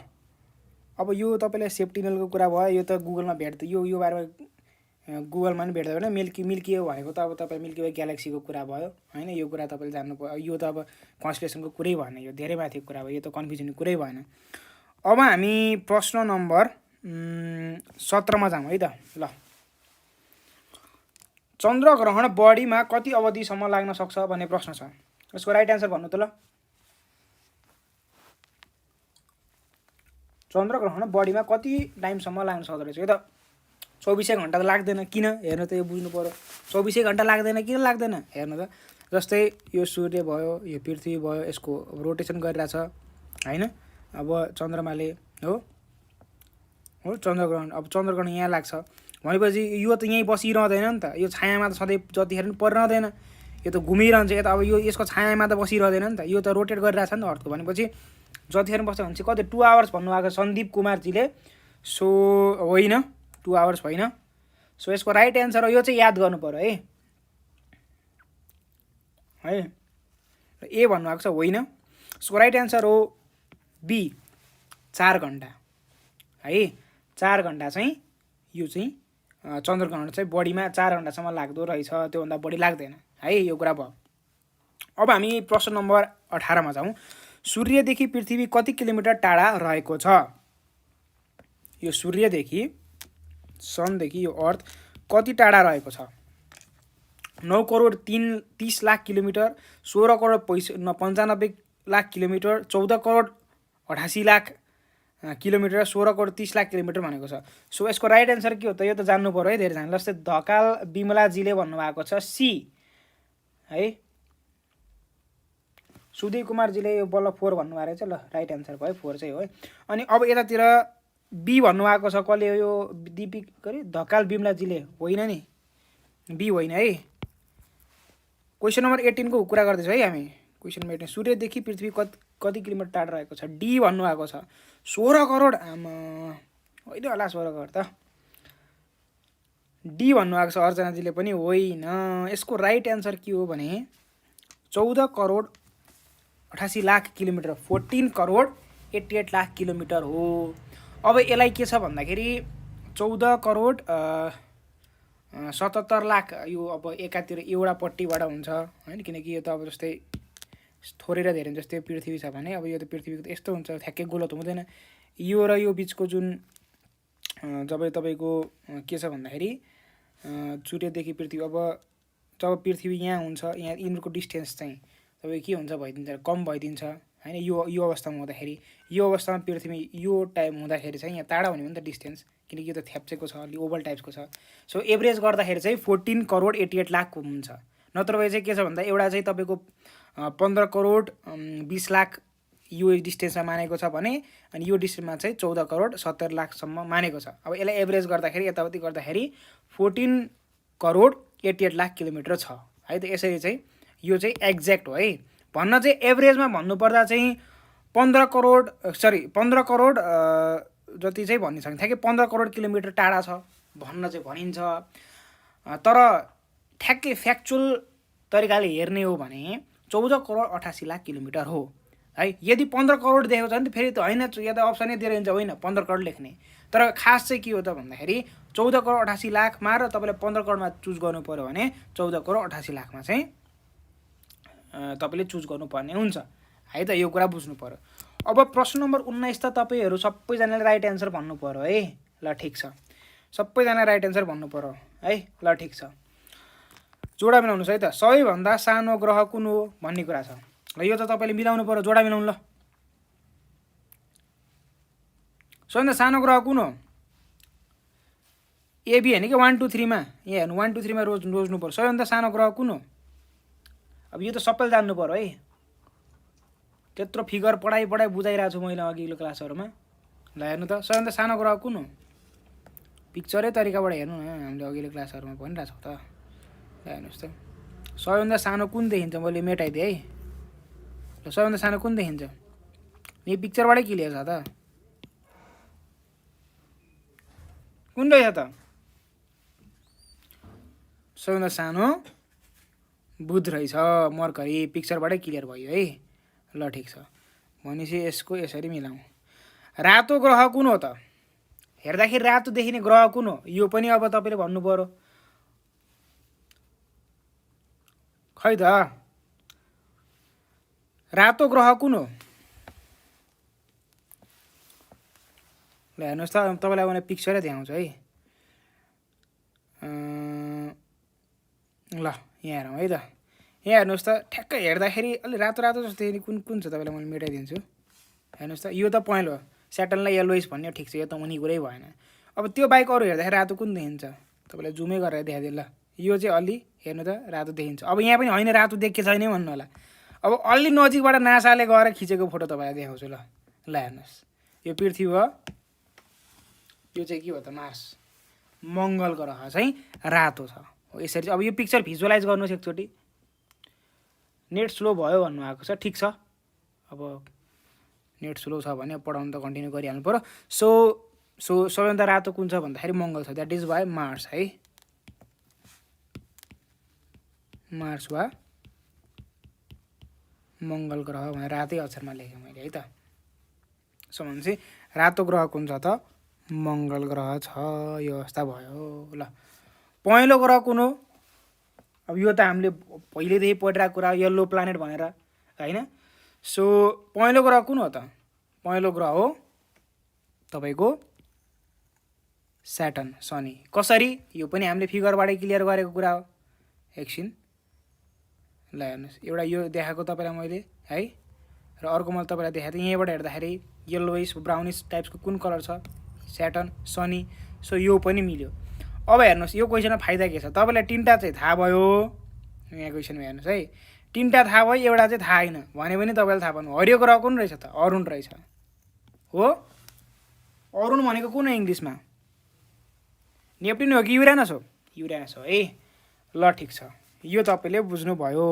अब यो तपाईँलाई सेफ्टिनलको कुरा भयो, यो त गुगलमा भेट्दै, यो बारेमा गुगलमा पनि भेट्दै होइन। मिल्की वे भनेको त अब तपाईँ मिल्की वे ग्यालेक्सीको कुरा भयो होइन। यो कुरा तपाईँले जान्नु पर्यो। यो त अब कन्स्टलेसनको कुरै भएन, यो धेरै माथिको कुरा भयो, यो त कन्फ्युजनको कुरै भएन। अब हामी प्रश्न नम्बर 17मा जाउँ है त। ल चन्द्रग्रहण बढीमा कति अवधिसम्म लाग्न सक्छ भन्ने प्रश्न छ। यसको राइट एन्सर भन्नु त। ल चन्द्रग्रहण बढीमा कति टाइमसम्म लाग्न सक्दो रहेछ? यो त 24 घन्टा त लाग्दैन। किन? हेर्नु त, यो बुझ्नु पर्यो। 24 घन्टा लाग्दैन, किन लाग्दैन हेर्नु त। जस्तै यो सूर्य भयो, यो पृथ्वी भयो, यसको रोटेसन गरिरहेछ होइन। अब चन्द्रमाले हो चन्द्रग्रहण, अब चन्द्रग्रहण यहाँ लाग्छ भनेपछि यो त यहीँ बसिरहँदैन नि त। यो छायामा त सधैँ जतिखेर पनि परिरहँदैन, यो त घुमिरहन्छ। यो त अब यो यसको छायामा त बसिरहँदैन नि त, यो त रोटेट गरिरहेछ नि त अर्थको। भनेपछि जतिखेर बस्छ भने चाहिँ कति 2 आवर्स भन्नुभएको सन्दीप कुमारजीले। सो होइन, 2 आवर्स होइन। सो यसको राइट एन्सर हो, यो चाहिँ याद गर्नु पर्यो है। ए भन्नुभएको छ होइन। यसको राइट एन्सर हो बी, 4 घन्टा है। 4 घन्टा चाहिँ यो चाहिँ चन्द्रग्रहण चाहिँ बढीमा 4 घन्टासम्म लाग्दो रहेछ, त्योभन्दा बढी लाग्दैन है। यो कुरा भयो। अब हामी प्रश्न नम्बर 18मा जाउँ। सूर्यदेखि पृथ्वी कति किलोमिटर टाढा रहेको छ? यो सूर्यदेखि, सनदेखि यो अर्थ कति टाढा रहेको छ? 9 crore 30 lakh kilometre, 16 crore 95 lakh kilometre, 14 crore 88 lakh kilometre, 16 crore 30 lakh kilometre भनेको छ। सो यसको राइट एन्सर के हो त? यो त जान्नु पर्यो है धेरैजनाले। जस्तै ढकाल विमलाजीले भन्नुभएको छ सी है। सुधीर कुमारजीले यो बल्ल 4 भन्नुभएको रहेछ। ल राइट एन्सर भयो, 4 चाहिँ हो है। अनि अब यतातिर बी भन्नुभएको छ कसले? यो दीपिक गरे ढकाल विमलाजीले होइन नि, बी होइन है। क्वेसन नम्बर 18 को कुरा गर्दैछौँ है हामी। क्वेसन नम्बर 18, सूर्यदेखि पृथ्वी कति किलोमिटर टाढा रहेको छ? डी भन्नुभएको छ 16 करोड। आमा होइन होला 16 करोड त। डी भन्नुभएको छ अर्चनाजीले पनि होइन। यसको राइट एन्सर के हो भने 14 करोड 88 लाख किलोमिटर, 14 करोड 88 लाख किलोमिटर हो। अब यसलाई के छ भन्दाखेरि 14 करोड 77 लाख, यो अब एकातिर एउटा पट्टिबाट हुन्छ होइन। किनकि यो त अब जस्तै थोरै र धेरै जस्तै पृथ्वी छ भने अब यो त पृथ्वीको त यस्तो हुन्छ, ठ्याक्कै गोलो त हुँदैन। यो र यो बिचको जुन जब तपाईँको के छ भन्दाखेरि सूर्यदेखि पृथ्वी, अब जब पृथ्वी यहाँ हुन्छ, यहाँ यिनीहरूको डिस्टेन्स चाहिँ तपाईँ के हुन्छ भइदिन्छ, कम भइदिन्छ होइन। यो अवस्थामा हुँदाखेरि, यो अवस्थामा पृथ्वी यो टाइम हुँदाखेरि चाहिँ यहाँ टाढा हुने हो नि त डिस्टेन्स, किनकि यो त थ्याप्चेको छ, अलि ओभल टाइप्सको छ। सो एभरेज गर्दाखेरि चाहिँ 14 करोड 88 लाख हुन्छ। नत्र भए चाहिँ के छ भन्दा एउटा चाहिँ तपाईँको 15 करोड 20 लाख यो डिस्टेन्समा मानेको छ भने, अनि यो डिस्टेन्समा चाहिँ 14 करोड 70 लाखसम्म मानेको छ। अब यसलाई एभरेज गर्दाखेरि, यताउति गर्दाखेरि 14 करोड 88 लाख किलोमिटर छ है त। यसरी चाहिँ यो चाहिँ एक्ज्याक्ट हो है। भन्न चाहिँ एभरेजमा भन्नुपर्दा चाहिँ 15 करोड जति चाहिँ भन्ने सक्छ, ठ्याक्कै 15 करोड किलोमिटर टाढा छ भन्न चाहिँ भनिन्छ। तर ठ्याक्कै फ्याक्चुअल तरिकाले हेर्ने हो भने 14 करोड 88 लाख किलोमिटर हो है। यदि 15 करोड देखेको छ भने त फेरि त होइन, या त अप्सनै दिएर हुन्छ होइन 15 करोड लेख्ने। तर खास चाहिँ के हो त भन्दाखेरि 14 करोड 88 लाखमा र तपाईँले 15 करोडमा चुज गर्नु पऱ्यो भने 14 करोड 88 लाखमा चाहिँ तपाईँले चुज गर्नुपर्ने हुन्छ है त। यो कुरा बुझ्नु पऱ्यो। अब प्रश्न नम्बर 19 त तपाईँहरू सबैजनाले राइट एन्सर भन्नु पऱ्यो है। ल ठिक छ, सबैजना राइट एन्सर भन्नु पर्यो है। ल ठिक छ, जोडा मिलाउनुहोस् है त। सबैभन्दा सानो ग्रह कुन हो भन्ने कुरा छ। ल यो त तपाईँले मिलाउनु पर्यो, जोडा मिलाउनु। ल सबैभन्दा सानो ग्रह कुन हो? एबी होइन कि 1 2 3 मा यहाँ हेर्नु, 1 2 3 मा रोज्नु पर्यो। सबैभन्दा सानो ग्रह कुन हो? अब यो त सबैले जान्नु पर्यो है, त्यत्रो फिगर पढाइ बुझाइरहेको छु मैले अघिल्लो क्लासहरूमा। ल हेर्नु त, सबैभन्दा सानो ग्रह कुन हो? पिक्चरै तरिकाबाट हेर्नु न, हामीले अघिल्लो क्लासहरूमा भनिरहेको छौँ त। ल हेर्नुहोस् त, सबैभन्दा सानो कुन देखिन्छ? मैले मेटाइदिएँ है। ल सबैभन्दा सानो कुन देखिन्छ? यो पिक्चरबाटै क्लियर छ त। कुन रहेछ त? सबैभन्दा सानो बुध रहेछ, मर्करी। पिक्चरबाटै क्लियर भयो है। ल ठिक छ, भनेपछि यसको यसरी मिलाउँ। रातो ग्रह कुन हो त? हेर्दाखेरि रातो देखिने ग्रह कुन हो? यो पनि अब तपाईँले भन्नु पर्यो खै त। रातो ग्रह कुन हो? ल हेर्नुहोस् त, तपाईँलाई मैले पिक्चरै देखाउँछु है। ल यहाँ हेरौँ है त। यहाँ हेर्नुहोस् त, ठ्याक्कै हेर्दाखेरि अलि रातो रातो जस्तो देख्ने कुन कुन छ तपाईँलाई मैले मेटाइदिन्छु। हेर्नुहोस् त, यो त पहेँलो हो, स्याटर्नलाई येल्लोइस भन्ने ठिक छ, यो त हुने कुरै भएन। अब त्यो बाइक अरू हेर्दाखेरि रातो कुन देखिन्छ? तपाईँलाई जुमै गरेर देखाइदिएँ। ल यो चाहिँ अलि हेर्नु त रातो देखिन्छ। अब यहाँ पनि होइन रातो देखेको छैन भन्नु होला। अब अलि नजिकबाट नासाले गएर खिचेको फोटो तपाईँलाई देखाउँछु। ल ल हेर्नुहोस्, यो पृथ्वी हो, यो चाहिँ के हो त? मार्स। मङ्गल ग्रह चाहिँ रातो छ हो यसरी। अब यो पिक्चर भिजुअलाइज गर्नुहोस् एकचोटि। नेट स्लो भयो भन्नुभएको छ, ठिक छ। अब नेट स्लो छ भने पढाउनु त कन्टिन्यू गरिहाल्नु पऱ्यो। सो सबैभन्दा रातो कुन छ भन्दाखेरि मङ्गल छ, द्याट इज बाई मार्स है। मार्स वा मङ्गल ग्रह भनेर रातै अक्षरमा लेखेँ मैले है त। सो भनेपछि रातो ग्रह कुन छ त? मङ्गल ग्रह छ। यो अवस्था भयो। ल पहेँलो ग्रह कुन हो? अब यो त हामीले पहिल्यैदेखि पढिरहेको कुरा, येल्लो प्लानेट भनेर होइन। सो पहेँलो ग्रह कुन हो त? पहेँलो ग्रह हो तपाईँको स्याटर्न, शनि। कसरी? यो पनि हामीले फिगरबाटै क्लियर गरेको कुरा हो। एकछिन ल हेर्नुहोस्, एउटा यो देखाएको तपाईँलाई मैले है, र अर्को मैले तपाईँलाई देखाएको थिएँ। यहीँबाट हेर्दाखेरि येल्लोइस ब्राउनिस टाइप्सको कुन कलर छ? स्याटर्न, शनि। सो यो पनि मिल्यो। अब हेर्नुहोस्, यो क्वेसनमा फाइदा के छ? तपाईँलाई तिनवटा चाहिँ थाहा भयो। यहाँ क्वेसनमा हेर्नुहोस् है, तिनवटा थाहा भयो, एउटा चाहिँ थाहा होइन भने पनि तपाईँले थाहा पाउनु। हरियो ग्रह कुन रहेछ त? अरुण रहेछ हो। अरुण भनेको कुन हो इङ्ग्लिसमा? नेप्ट्युन हो कि युरेनस हो? युरेनस हो है। ल ठिक छ, यो तपाईँले बुझ्नुभयो।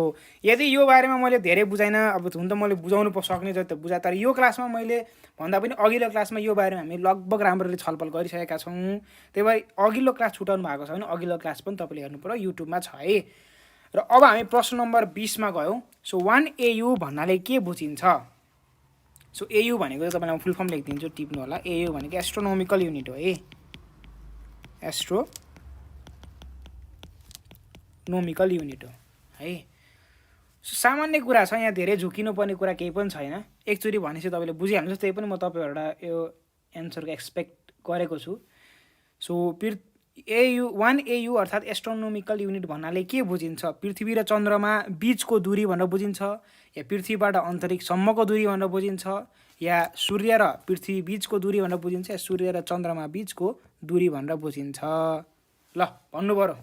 यदि यो बारेमा मैले धेरै बुझाइनँ, अब हुन त मैले बुझाउनु सक्ने जति त बुझाएँ, तर यो क्लासमा मैले भन्दा पनि अघिल्लो क्लासमा यो बारेमा हामी लगभग राम्ररी छलफल गरिसकेका छौँ। त्यही भएर अघिल्लो क्लास छुटाउनु भएको छ भने अघिल्लो क्लास पनि तपाईँले हेर्नु पर्यो, युट्युबमा छ है। र अब हामी प्रश्न नम्बर 20मा गयौँ। सो 1 AU भन्नाले के बुझिन्छ? सो AU भनेको तपाईँलाई म फुल फर्म लेखिदिन्छु, टिप्नु होला। AU भनेको एस्ट्रोनोमिकल युनिट हो है, एस्ट्रोनोमिकल युनिट हो है। सामान्य कुरा छ, यहाँ धेरै झुकिनुपर्ने कुरा केही पनि छैन। एकचोटि भनेपछि तपाईँले बुझिहाल्नुहोस्। त्यही पनि म तपाईँहरूलाई यो एन्सरको एक्सपेक्ट गरेको छु। सो one AU अर्थात् एस्ट्रोनोमिकल युनिट भन्नाले के बुझिन्छ? पृथ्वी र चन्द्रमा बीचको दूरी भनेर बुझिन्छ, या पृथ्वीबाट अन्तरिक्षसम्मको दूरी भनेर बुझिन्छ, या सूर्य र पृथ्वी बीचको दूरी भनेर बुझिन्छ, या सूर्य र चन्द्रमा बीचको दूरी भनेर बुझिन्छ। ल भन्नु पर्यो।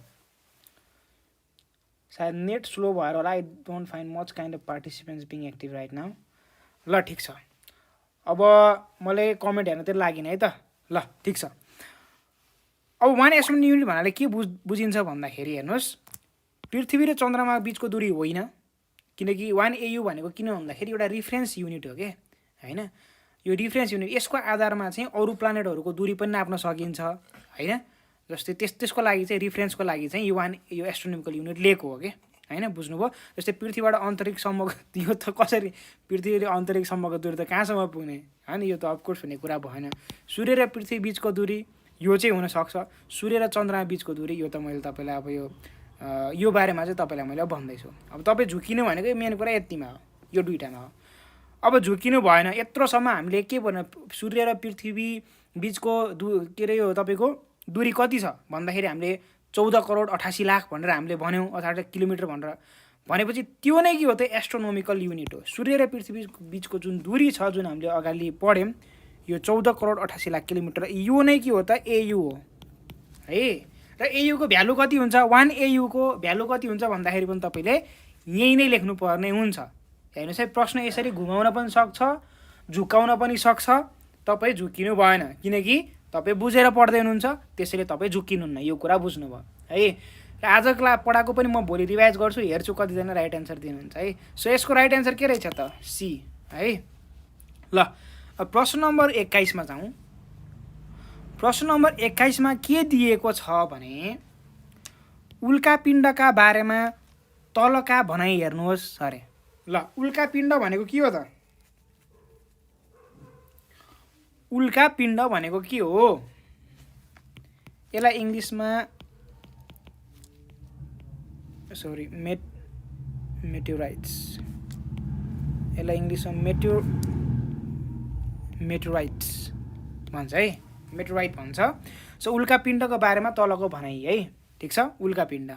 सायद नेट स्लो भएर होला। I don't find much kind of participants being active right now. ल ठिक छ, अब मलाई कमेन्ट हेर्न चाहिँ लागेन है त। ल ठिक छ, अब 1 एस्ट्रोनोमिकल युनिट भन्नाले के बुझिन्छ भन्दाखेरि हेर्नुहोस्, पृथ्वी र चन्द्रमा बीचको दूरी होइन, किनकि 1 AU भनेको किन भन्दाखेरि एउटा रिफरेन्स युनिट हो क्या होइन। यो रिफरेन्स युनिट, यसको आधारमा चाहिँ अरू प्लानेटहरूको दूरी पनि नाप्न सकिन्छ होइन। जस्तै त्यसको लागि चाहिँ रिफरेन्सको लागि चाहिँ यो एस्ट्रोनोमिकल युनिट लिएको हो कि होइन। बुझ्नुभयो? जस्तै पृथ्वीबाट अन्तरिक्षसम्मको, यो त कसरी पृथ्वी र अन्तरिक्षसम्मको दूरी त कहाँसम्म पुग्ने होइन, यो त अफकोर्स हुने कुरा भएन। सूर्य र पृथ्वी बीचको दूरी यो चाहिँ हुनसक्छ, सूर्य र चन्द्रमा बीचको दूरी यो त मैले तपाईँलाई अब यो बारेमा चाहिँ तपाईँलाई मैले भन्दैछु। अब तपाईँ झुकिनु भनेको मेन कुरा यतिमा हो, यो दुइटामा हो। अब झुकिनु भएन, यत्रोसम्म हामीले के भन्नु, सूर्य र पृथ्वी बिचको के अरे यो तपाईँको दूरी कति छ भन्दाखेरि हामीले 14 करोड 88 लाख भनेर हामीले भन्यौँ, अर्थात् किलोमिटर भनेर भनेपछि त्यो नै के हो त एस्ट्रोनोमिकल युनिट हो। सूर्य र पृथ्वी बिचको जुन दूरी छ जुन हामीले अगाडि पढ्यौँ यो 14 करोड 88 लाख किलोमिटर, यो नै के हो त एयु हो है। र एयुको भ्यालु कति हुन्छ, 1 एयुको भ्यालु कति हुन्छ भन्दाखेरि पनि तपाईँले यही नै लेख्नुपर्ने हुन्छ। हेर्नुहोस् है, प्रश्न यसरी घुमाउन पनि सक्छ, झुकाउन पनि सक्छ, तपाईँ झुकिनु भएन किनकि तपाईँ बुझेर पढ्दै हुनुहुन्छ, त्यसैले तपाईँ झुकिनुहुन्न, यो कुरा बुझ्नुभयो है। र आज पढाएको पनि म भोलि रिभाइज गर्छु, हेर्छु कतिजना राइट एन्सर दिनुहुन्छ है। सो यसको राइट एन्सर के रहेछ त सी है। ल अब प्रश्न नम्बर 21 मा जाउँ। प्रश्न नम्बर 21 मा के दिएको छ भने उल्का पिण्डका बारेमा तलका भनाइ हेर्नुहोस् अरे। ल उल्का पिण्ड भनेको के हो त? उल्का पिण्ड भनेको के हो? यसलाई इङ्ग्लिसमा सरी मेटेराइट्स, यसलाई इङ्ग्लिसमा मेटेराइट्स भन्छ है, मेटेराइट भन्छ। सो उल्का पिण्डको बारेमा तलको भनाइ है, ठिक छ। उल्का पिण्ड,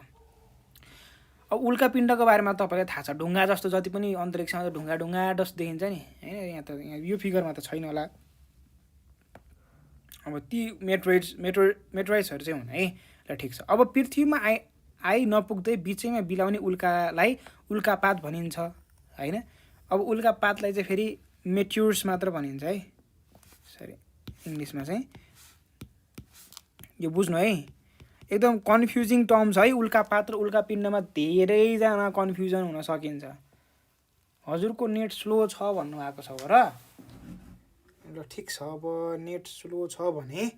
अब उल्का पिण्डको बारेमा तपाईँलाई थाहा छ, ढुङ्गा जस्तो जति पनि अन्तरिक्षमा ढुङ्गा ढुङ्गा जस्तो देखिन्छ नि होइन, यहाँ यो फिगरमा त छैन होला। अब ती मेटेराइट्सहरू चाहिँ हुन् है। ल ठिक छ। अब पृथ्वीमा आई नपुग्दै बिचैमा बिलाउने उल्कालाई उल्कापात भनिन्छ होइन। अब उल्कापातलाई चाहिँ फेरि मेट्युर्स मात्र भनिन्छ है, सरी इङ्ग्लिसमा चाहिँ यो बुझ्नु है, एकदम कन्फ्युजिङ टर्म्स है। उल्कापात र उल्का पिण्डमा धेरैजना कन्फ्युजन हुन सकिन्छ। हजुरको नेट स्लो छ भन्नुभएको छ हो र? ल ठिक छ, अब नेट स्लो छ भने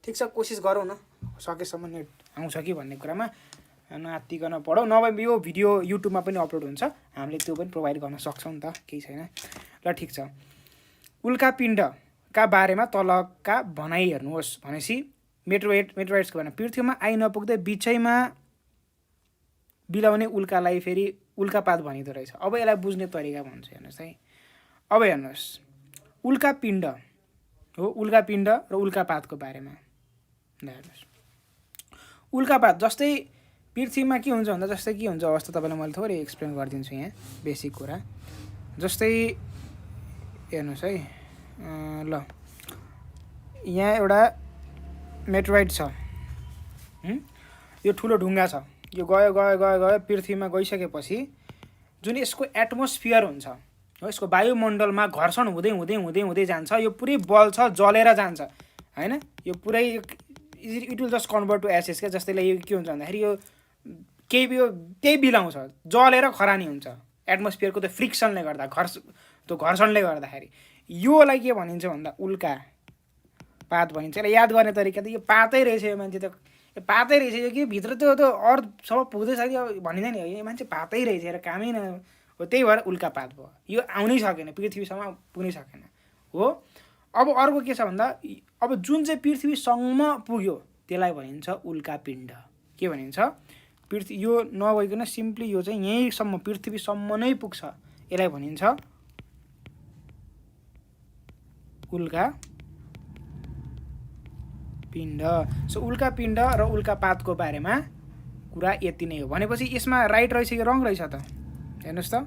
ठिक छ, कोसिस गरौँ न सकेसम्म नेट आउँछ कि भन्ने कुरामा नआत्तिकन पढौँ, नभए यो भिडियो युट्युबमा पनि अपलोड हुन्छ, हामीले त्यो पनि प्रोभाइड गर्न सक्छौँ नि त, केही छैन। ल ठिक छ। उल्का पिण्डका बारेमा तलका भनाइ हेर्नुहोस् भनेपछि मेटेराइट्सको बारेमा पृथ्वीमा आई नपुग्दै बिचैमा बिलाउने उल्कालाई फेरि उल्कापात भनिँदो रहेछ। अब यसलाई बुझ्ने तरिका भन्छु हेर्नुहोस् है। अब हेर्नुहोस्, उल्का पिण्ड हो, उल्का पिण्ड र उल्कापातको बारेमा हेर्नुहोस्। उल्कापात जस्तै पृथ्वीमा के हुन्छ भन्दा जस्तै के हुन्छ अवस्था तपाईँलाई मैले थोरै एक्सप्लेन गरिदिन्छु यहाँ बेसिक कुरा। जस्तै हेर्नुहोस् है, ल यहाँ एउटा मेटेराइट छ, यो ठुलो ढुङ्गा छ, यो गयो गयो गयो गयो पृथ्वीमा गइसकेपछि जुन यसको एटमोस्फियर हुन्छ हो, यसको वायुमण्डलमा घर्षण हुँदै हुँदै हुँदै हुँदै जान्छ, यो पुरै बल छ, जलेर जान्छ होइन। यो पुरै it will just convert to ashes क्या। जस्तै यो के हुन्छ भन्दाखेरि यो त्यही बिलाउँछ, जलेर खरानी हुन्छ एटमोस्फियरको त्यो फ्रिक्सनले गर्दा, त्यो घर्षणले गर्दाखेरि। योलाई के भनिन्छ भन्दा उल्का पात भनिन्छ। यसलाई याद गर्ने तरिका त यो पातै रहेछ, यो मान्छे त यो पातै रहेछ, यो कि भित्र त्यो अर्थसम्म पुग्दैछ कि भनिँदैन नि, यो मान्छे पातै रहेछ र कामै न हो, त्यही भएर उल्कापात भयो। यो आउनै सकेन, पृथ्वीसम्म पुग्नै सकेन हो। अब अर्को के छ भन्दा अब जुन चाहिँ पृथ्वीसम्म पुग्यो त्यसलाई भनिन्छ उल्का पिण्ड। के भनिन्छ? यो नभइकन सिम्पली यो चाहिँ यहीँसम्म पृथ्वीसम्म नै पुग्छ, यसलाई भनिन्छ उल्का पिण्ड। सो उल्का पिण्ड र उल्कापातको बारेमा कुरा यति नै हो। भनेपछि यसमा राइट रहेछ कि रङ रहेछ त? हेर्नुहोस् त,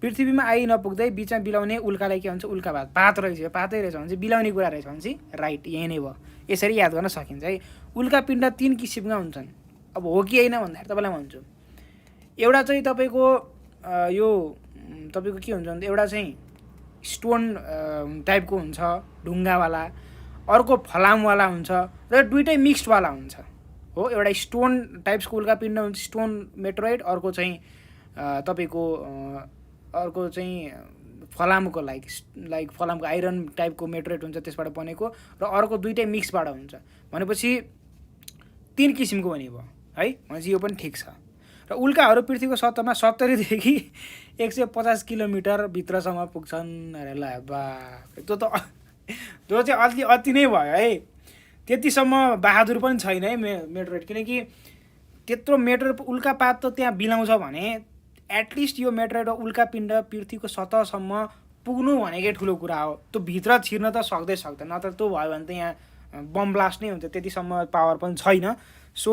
पृथ्वीमा आई नपुग्दै बिचमा बिलाउने उल्कालाई के भन्छ? उल्कापात। पात रहेछ, पातै रहेछ भने चाहिँ बिलाउने कुरा रहेछ भने चाहिँ राइट, यही नै भयो। यसरी याद गर्न सकिन्छ है। उल्का पिण्ड 3 किसिमका हुन्छन्। अब हो कि होइन भन्दाखेरि तपाईँलाई भन्छु, एउटा चाहिँ तपाईँको यो तपाईँको के हुन्छ भने एउटा चाहिँ स्टोन टाइपको हुन्छ ढुङ्गावाला, अर्को फलामवाला हुन्छ र दुइटै मिक्स्डवाला हुन्छ हो। एउटा स्टोन टाइप्सको उल्का पिण्ड हुन्छ, स्टोन मेटेराइट, अर्को चाहिँ तपाईँको अर्को चाहिँ फलामको लाइक फलामको आइरन टाइपको मेटेराइट हुन्छ, त्यसबाट बनेको, र अर्को दुइटै मिक्सबाट हुन्छ। भनेपछि 3 किसिमको हुने भयो है। भनेपछि यो पनि ठिक छ। र उल्काहरू पृथ्वीको सतहमा 70 देखि 150 किलोमिटर भित्रसम्म पुग्छन् अरे। ल बा, त्यो चाहिँ अति नै भयो है। त्यतिसम्म बहादुर पनि छैन है मेटेराइट, किनकि त्यत्रो उल्कापात त त्यहाँ बिलाउँछ भने एटलिस्ट यो मेटेराइट र उल्का पिण्ड पृथ्वीको सतहसम्म पुग्नु भनेकै ठुलो कुरा हो। त्यो भित्र छिर्न त सक्दैन, नत्र त्यो भयो भने त यहाँ बम ब्लास्ट नै हुन्छ, त्यतिसम्म पावर पनि छैन। सो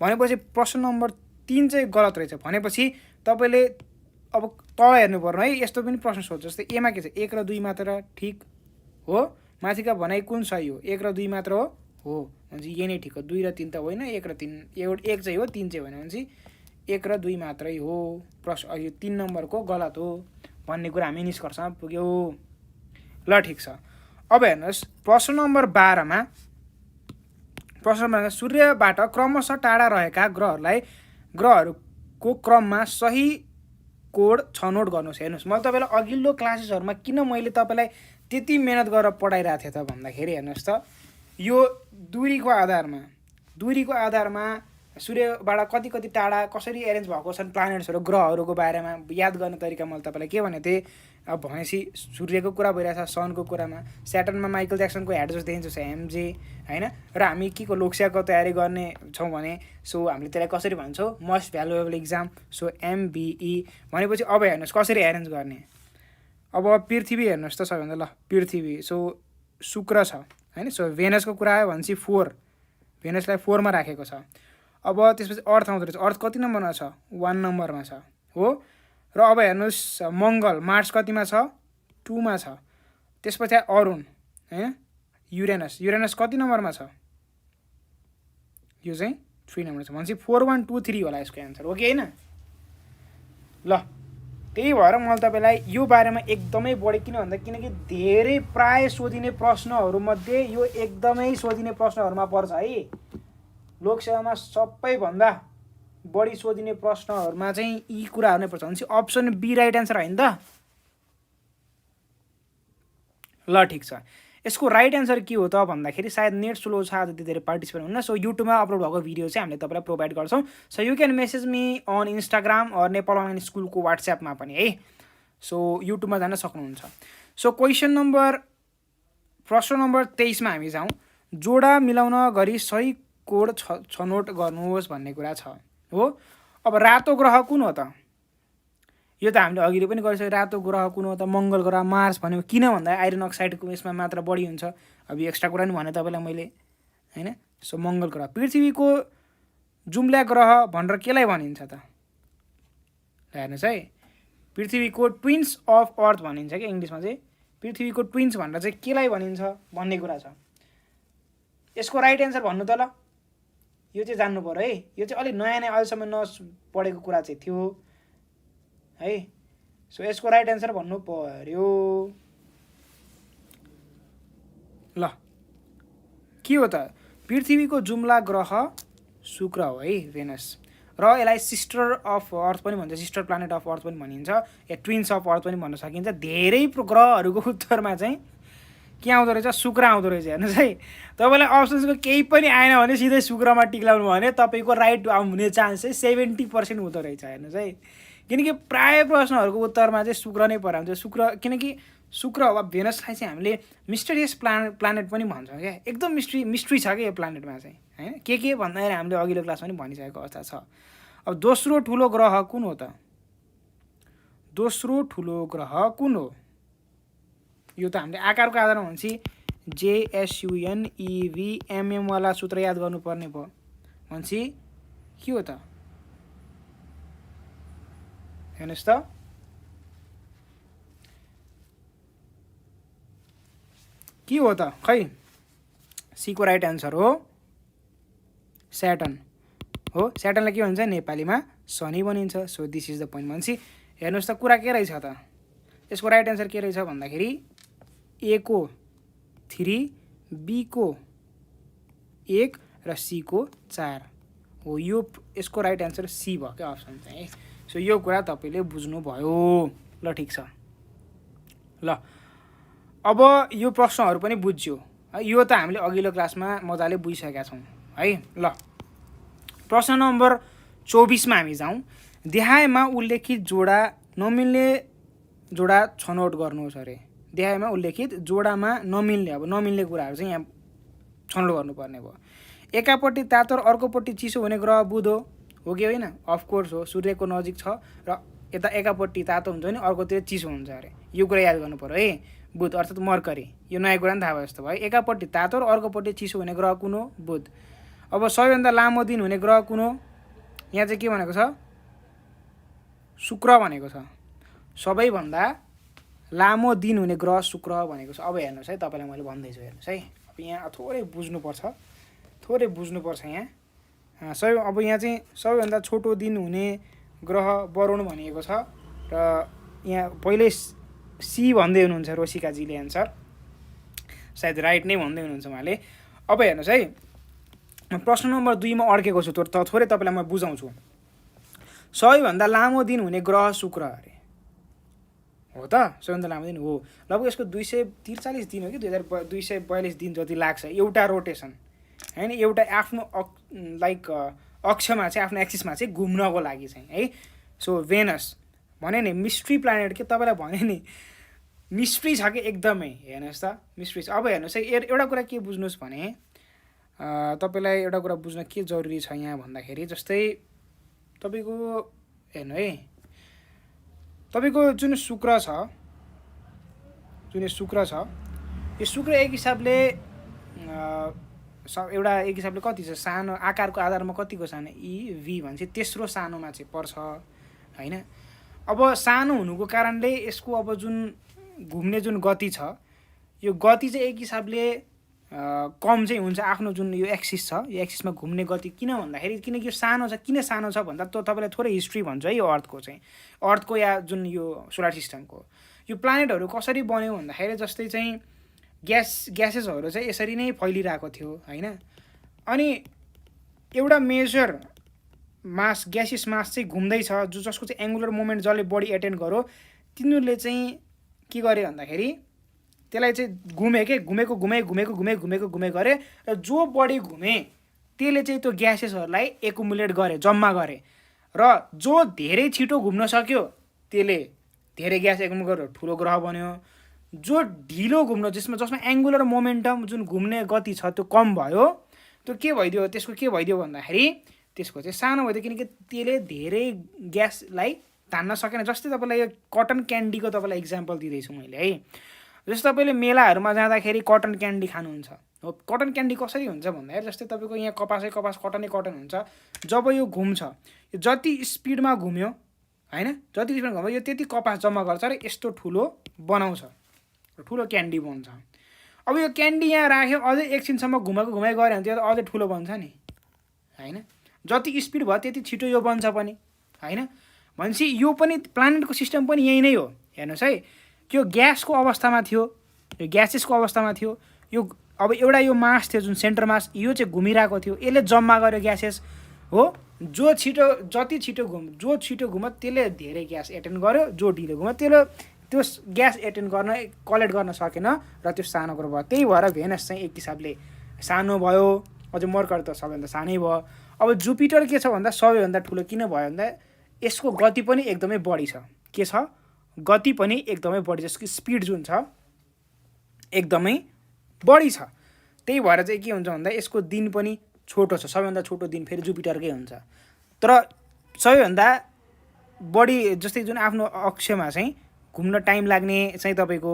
भनेपछि प्रश्न नम्बर 3 चाहिँ गलत रहेछ। भनेपछि तपाईँले अब तल हेर्नु पर्ने है, यस्तो पनि प्रश्न सोध्छ। जस्तै एमा के छ, 1 र 2 मात्र ठिक हो, माथिका भनाइ कुन सही हो, 1 र 2 मात्र हो भनेपछि यही नै ठिक हो। 2 र 3 त होइन, 1 र 3, 1 चाहिँ हो 3 चाहिँ होइन भनेपछि 1 र 2 मात्रै हो। प्रश्न यो 3 नम्बरको गलत हो भन्ने कुरा हामी निष्कर्षमा पुग्यौँ। ल ठिक छ। अब हेर्नुहोस् प्रश्न नम्बर 12 मा, सूर्यबाट क्रमशः टाढा रहेका ग्रहहरूको क्रममा सही कोड छनौट गर्नुहोस्। हेर्नुहोस् मैले तपाईँलाई अघिल्लो क्लासेसहरूमा किन मैले तपाईँलाई त्यति मेहनत गरेर पढाइरहेको थिएँ त भन्दाखेरि हेर्नुहोस् त, यो दूरीको आधारमा सूर्यबाट कति टाढा कसरी एरेन्ज भएको छन् प्लानेट्सहरू, ग्रहहरूको बारेमा याद गर्ने तरिका मैले तपाईँलाई के भनेको थिएँ। अब भनेपछि सूर्यको कुरा भइरहेछ, सनको कुरामा स्याटर्नमा माइकल ज्याक्सनको हेड जस्तो देखिन्छ एमजे होइन। र हामी के को लोकसेवाको तयारी गर्ने छौँ भने सो हामीले त्यसलाई कसरी भन्छौँ, मोस्ट भ्यालुएबल इक्जाम, सो एमबिई। भनेपछि अब हेर्नुहोस् कसरी एरेन्ज गर्ने। अब पृथ्वी हेर्नुहोस् त सबैभन्दा, ल पृथ्वी, सो शुक्र छ होइन। सो भेनसको कुरा आयो भनेपछि 4, भेनसलाई 4 मा राखेको छ। अब त्यसपछि अर्थ आउँदो रहेछ, अर्थ कति नम्बरमा छ, 1 नम्बरमा छ हो। र अब हेर्नुहोस् मङ्गल, मार्स कतिमा छ, 2 मा छ। त्यसपछि अरुण होइन, युरेनस कति नम्बरमा छ, यो चाहिँ 3 नम्बर छ भनेपछि 4 1 2 3 होला यसको एन्सर हो कि होइन। ल त्यही भएर मैले तपाईँलाई यो बारेमा एकदमै बढी किनकि धेरै प्राय सोधिने प्रश्नहरूमध्ये यो एकदमै सोधिने प्रश्नहरूमा पर्छ है। लोकसेवामा सबैभन्दा बढी सोधिने प्रश्नहरूमा चाहिँ यी कुराहरू नै पर्छ भनेपछि अप्सन बी राइट एन्सर होइन त। ल ठिक छ। यसको राइट एन्सर के हो त भन्दाखेरि सायद नेट स्लो छ, आज त्यति धेरै पार्टिसिपेट हुन्न। सो युट्युबमा अपलोड भएको भिडियो चाहिँ हामीले तपाईँलाई प्रोभाइड गर्छौँ। So you can message me on Instagram or Nepal online स्कुलको वाट्सएपमा पनि है। सो युट्युबमा जान सक्नुहुन्छ। सो प्रश्न नम्बर 23 मा हामी जाउँ। जोडा मिलाउन गरी सही कोड छनौट गर्नुहोस् भन्ने कुरा छ हो। अब रातो ग्रह कुन हो त, यो त हामीले अघि पनि गरिसक्यो। रातो ग्रह कुन हो त, मङ्गल ग्रह, मार्स भन्यो। किन भन्दा आइरन अक्साइडको यसमा मात्रा बढी हुन्छ। अब यो एक्स्ट्रा कुरा नि भने तपाईँलाई मैले होइन। सो मङ्गल ग्रह। पृथ्वीको जुम्ला ग्रह भनेर केलाई भनिन्छ त, हेर्नुहोस् है, पृथ्वीको ट्विन्स अफ अर्थ भनिन्छ क्या इङ्ग्लिसमा चाहिँ। पृथ्वीको ट्विन्स भनेर चाहिँ केलाई भनिन्छ भन्ने कुरा छ। यसको राइट एन्सर भन्नु त ल, यो चाहिँ जान्नु पर्यो है। यो चाहिँ अलिक नयाँ अहिलेसम्म नपढेको कुरा चाहिँ थियो है। सो यसको राइट एन्सर भन्नु पर्यो। ल के हो त, पृथ्वीको जुम्ला ग्रह शुक्र हो है, भेनस। र यसलाई सिस्टर अफ अर्थ पनि भन्छ, सिस्टर प्लानेट अफ अर्थ पनि भनिन्छ, या ट्विन्स अफ अर्थ पनि भन्न सकिन्छ। धेरै ग्रहहरूको उत्तरमा चाहिँ के आउँदो रहेछ, शुक्र आउँदो रहेछ। हेर्नुहोस् है, तपाईँलाई अप्सन्सको केही पनि आएन भने सिधै शुक्रमा टिक्लाउनु भने तपाईँको राइट हुने चान्स चाहिँ 70% हुँदो रहेछ। हेर्नुहोस् है, किनकि प्राय प्रश्नहरूको उत्तरमा चाहिँ शुक्र नै पराउँछ। शुक्र किनकि शुक्र वा भेनसलाई चाहिँ हामीले मिस्टेरियस प्लानेट पनि भन्छौँ क्या। एकदम मिस्ट्री छ क्या यो प्लानेटमा चाहिँ होइन। के भन्दाखेरि हामीले अघिल्लो क्लासमा पनि भनिसकेको अवस्था छ। अब दोस्रो ठुलो ग्रह कुन हो त, दोस्रो ठुलो ग्रह कुन हो, यो त हामीले आकारको आधारमा भनेपछि JSUNEVMM वाला सूत्र याद गर्नुपर्ने भयो भनेपछि के हो त, हेर्नुहोस् त, के हो त, खै सीको राइट एन्सर हो स्याटर्न हो। स्याटर्नलाई के भन्छ नेपालीमा शनि भनिन्छ। So this is the point भनेपछि हेर्नुहोस् त कुरा के रहेछ त, यसको राइट एन्सर के रहेछ भन्दाखेरि ए को 3, बी को 1 र सी को 4 हो। यो यसको राइट एन्सर सी भयो क्या अप्सन चाहिँ। सो यो कुरा तपाईँले बुझ्नुभयो। ल ठिक छ। ल अब यो प्रश्नहरू पनि बुझ्यो है। यो त हामीले अघिल्लो क्लासमा मजाले बुझिसकेका छौँ है। ल प्रश्न नम्बर 24 मा हामी जाउँ। देहायमा उल्लेखित जोडा नमिल्ने जोडा छनौट गर्नुहोस् अरे। देहायमा उल्लेखित जोडामा नमिल्ने, अब नमिल्ने कुराहरू चाहिँ यहाँ छनौट गर्नुपर्ने भयो। एकापट्टि तातो र अर्कोपट्टि चिसो हुने ग्रह बुध हो कि होइन, अफकोर्स हो, सूर्यको नजिक छ। र यता एकापट्टि तातो हुन्छ भने अर्कोतिर चिसो हुन्छ अरे, यो कुरा याद गर्नु पर्यो है। बुध अर्थात् मर्करी, यो नयाँ कुरा नि थाहा भयो जस्तो भयो। एकापट्टि तातो र अर्कोपट्टि चिसो हुने ग्रह कुन हो? बुध। अब सबैभन्दा लामो दिन हुने ग्रह कुन हो? यहाँ चाहिँ के भनेको छ? शुक्र भनेको छ। सबैभन्दा लामो दिन हुने ग्रह शुक्र भनेको छ। अब हेर्नुहोस् है, तपाईँलाई मैले भन्दैछु हेर्नुहोस् है। अब यहाँ थोरै बुझ्नुपर्छ यहाँ। अब यहाँ चाहिँ सबैभन्दा छोटो दिन हुने ग्रह वरुण भनिएको छ र यहाँ पहिले सी भन्दै हुनुहुन्छ रोशिकाजीले एन्सर, सायद राइट नै भन्दै हुनुहुन्छ उहाँले। अब हेर्नुहोस् है, प्रश्न नम्बर 2 मा अड्केको छु, थोरै तपाईँलाई म बुझाउँछु। सबैभन्दा लामो दिन हुने ग्रह शुक्र अरे, हो त? सबैभन्दा लामो दिन हो। लगभग यसको 243 दिन हो कि 242 दिन जति लाग्छ एउटा रोटेसन, होइन? एउटा आफ्नो अक्षमा चाहिँ, आफ्नो एक्सिसमा चाहिँ घुम्नको लागि चाहिँ है। सो भेनस भने नि मिस्ट्री प्लानेट के, तपाईँलाई भने नि मिस्ट्री छ कि एकदमै। हेर्नुहोस् त, मिस्ट्री छ। अब हेर्नुहोस् है, एउटा कुरा के बुझ्नुहोस् भने तपाईँलाई एउटा कुरा बुझ्न के जरुरी छ यहाँ भन्दाखेरि, जस्तै तपाईँको हेर्नु है, तपाईँको जुन शुक्र छ, यो शुक्र एक हिसाबले एउटा एक हिसाबले कति छ? सानो आकारको आधारमा कतिको सानो? EV भन्छ, तेस्रो सानोमा चाहिँ पर्छ, होइन? अब सानो हुनुको कारणले यसको अब जुन घुम्ने जुन गति छ, यो गति चाहिँ एक हिसाबले कम चाहिँ हुन्छ। आफ्नो जुन यो एक्सिस छ, यो एक्सिसमा घुम्ने गति किन भन्दाखेरि, किनकि यो सानो छ। किन सानो छ भन्दा तपाईँलाई थोरै हिस्ट्री भन्छु है। यो अर्थको या जुन यो सोलर सिस्टमको यो प्लानेटहरू कसरी बन्यो भन्दाखेरि, जस्तै चाहिँ ग्यासेसहरू चाहिँ यसरी नै फैलिरहेको थियो, होइन? अनि एउटा मेजर मास, ग्यासियस मास चाहिँ घुम्दैछ, जसको चाहिँ एङ्गुलर मोमेन्ट जसले बढी एटेन्ड गर्यो तिनीहरूले चाहिँ के गरे भन्दाखेरि, त्यसलाई चाहिँ घुमे गरे, र जो बढी घुमे त्यसले चाहिँ त्यो ग्यासेसहरूलाई एकुमुलेट गरे, जम्मा गरे, र जो धेरै छिटो घुम्न सक्यो त्यसले धेरै ग्यास एकुमुलेट गरेर ठुलो ग्रह बन्यो। जो ढिलो घुम्न, जसमा एङ्गुलर मोमेन्टम जुन घुम्ने गति छ त्यो कम भयो, त्यो के भइदियो? त्यसको के भइदियो भन्दाखेरि त्यसको चाहिँ सानो भइदियो, किनकि त्यसले धेरै ग्यासलाई तान्न सकेन। जस्तै तपाईँलाई यो कटन क्यान्डीको तपाईँलाई इक्जाम्पल दिँदैछु मैले है। जस्तै तपाईँले मेलाहरूमा जाँदाखेरि कटन क्यान्डी खानुहुन्छ हो। कटन क्यान्डी कसरी हुन्छ भन्दाखेरि, जस्तै तपाईँको यहाँ कपास, कटनै कटन हुन्छ। जब यो घुम्छ, यो जति स्पिडमा घुम्यो, होइन, जति स्पिडमा घुम्यो, यो त्यति कपास जम्मा गर्छ र यस्तो ठुलो बनाउँछ, ठुलो क्यान्डी बन्छ। अब यो क्यान्डी यहाँ राख्यो, अझै एकछिनसम्म घुमाइ गऱ्यो भने त्यो अझै ठुलो बन्छ नि, होइन? जति स्पिड भयो त्यति छिटो यो बन्छ पनि, होइन? भनेपछि यो पनि प्लानेटको सिस्टम पनि यही नै हो। हेर्नुहोस् है, यो ग्यासको अवस्थामा थियो, यो ग्यासेसको अवस्थामा थियो। यो अब एउटा यो मास थियो, जुन सेन्टर मास, यो चाहिँ घुमिरहेको थियो, यसले जम्मा गर्यो ग्यासेस हो। जति छिटो घुम्यो त्यसले धेरै ग्यास एटेन्ड गर्यो, जो ढिलो घुम्यो त्यसले त्यो ग्यास एटेन्ड गर्न, कलेक्ट गर्न सकेन र त्यो सानो ग्रह भयो। त्यही भएर भेनस चाहिँ एक हिसाबले सानो भयो, अझ मर्करी त सबैभन्दा सानै भयो। अब जुपिटर के छ भन्दा सबैभन्दा ठुलो किन भयो भन्दा यसको गति पनि एकदमै बढी छ। के छ? गति पनि एकदमै बढी छ, यसको स्पिड जुन छ एकदमै बढी छ। त्यही भएर चाहिँ के हुन्छ भन्दा यसको दिन पनि छोटो छ। सबैभन्दा छोटो दिन फेरि जुपिटरकै हुन्छ। तर सबैभन्दा बढी जस्तै जुन आफ्नो अक्षमा चाहिँ घुम्न टाइम लाग्ने चाहिँ तपाईँको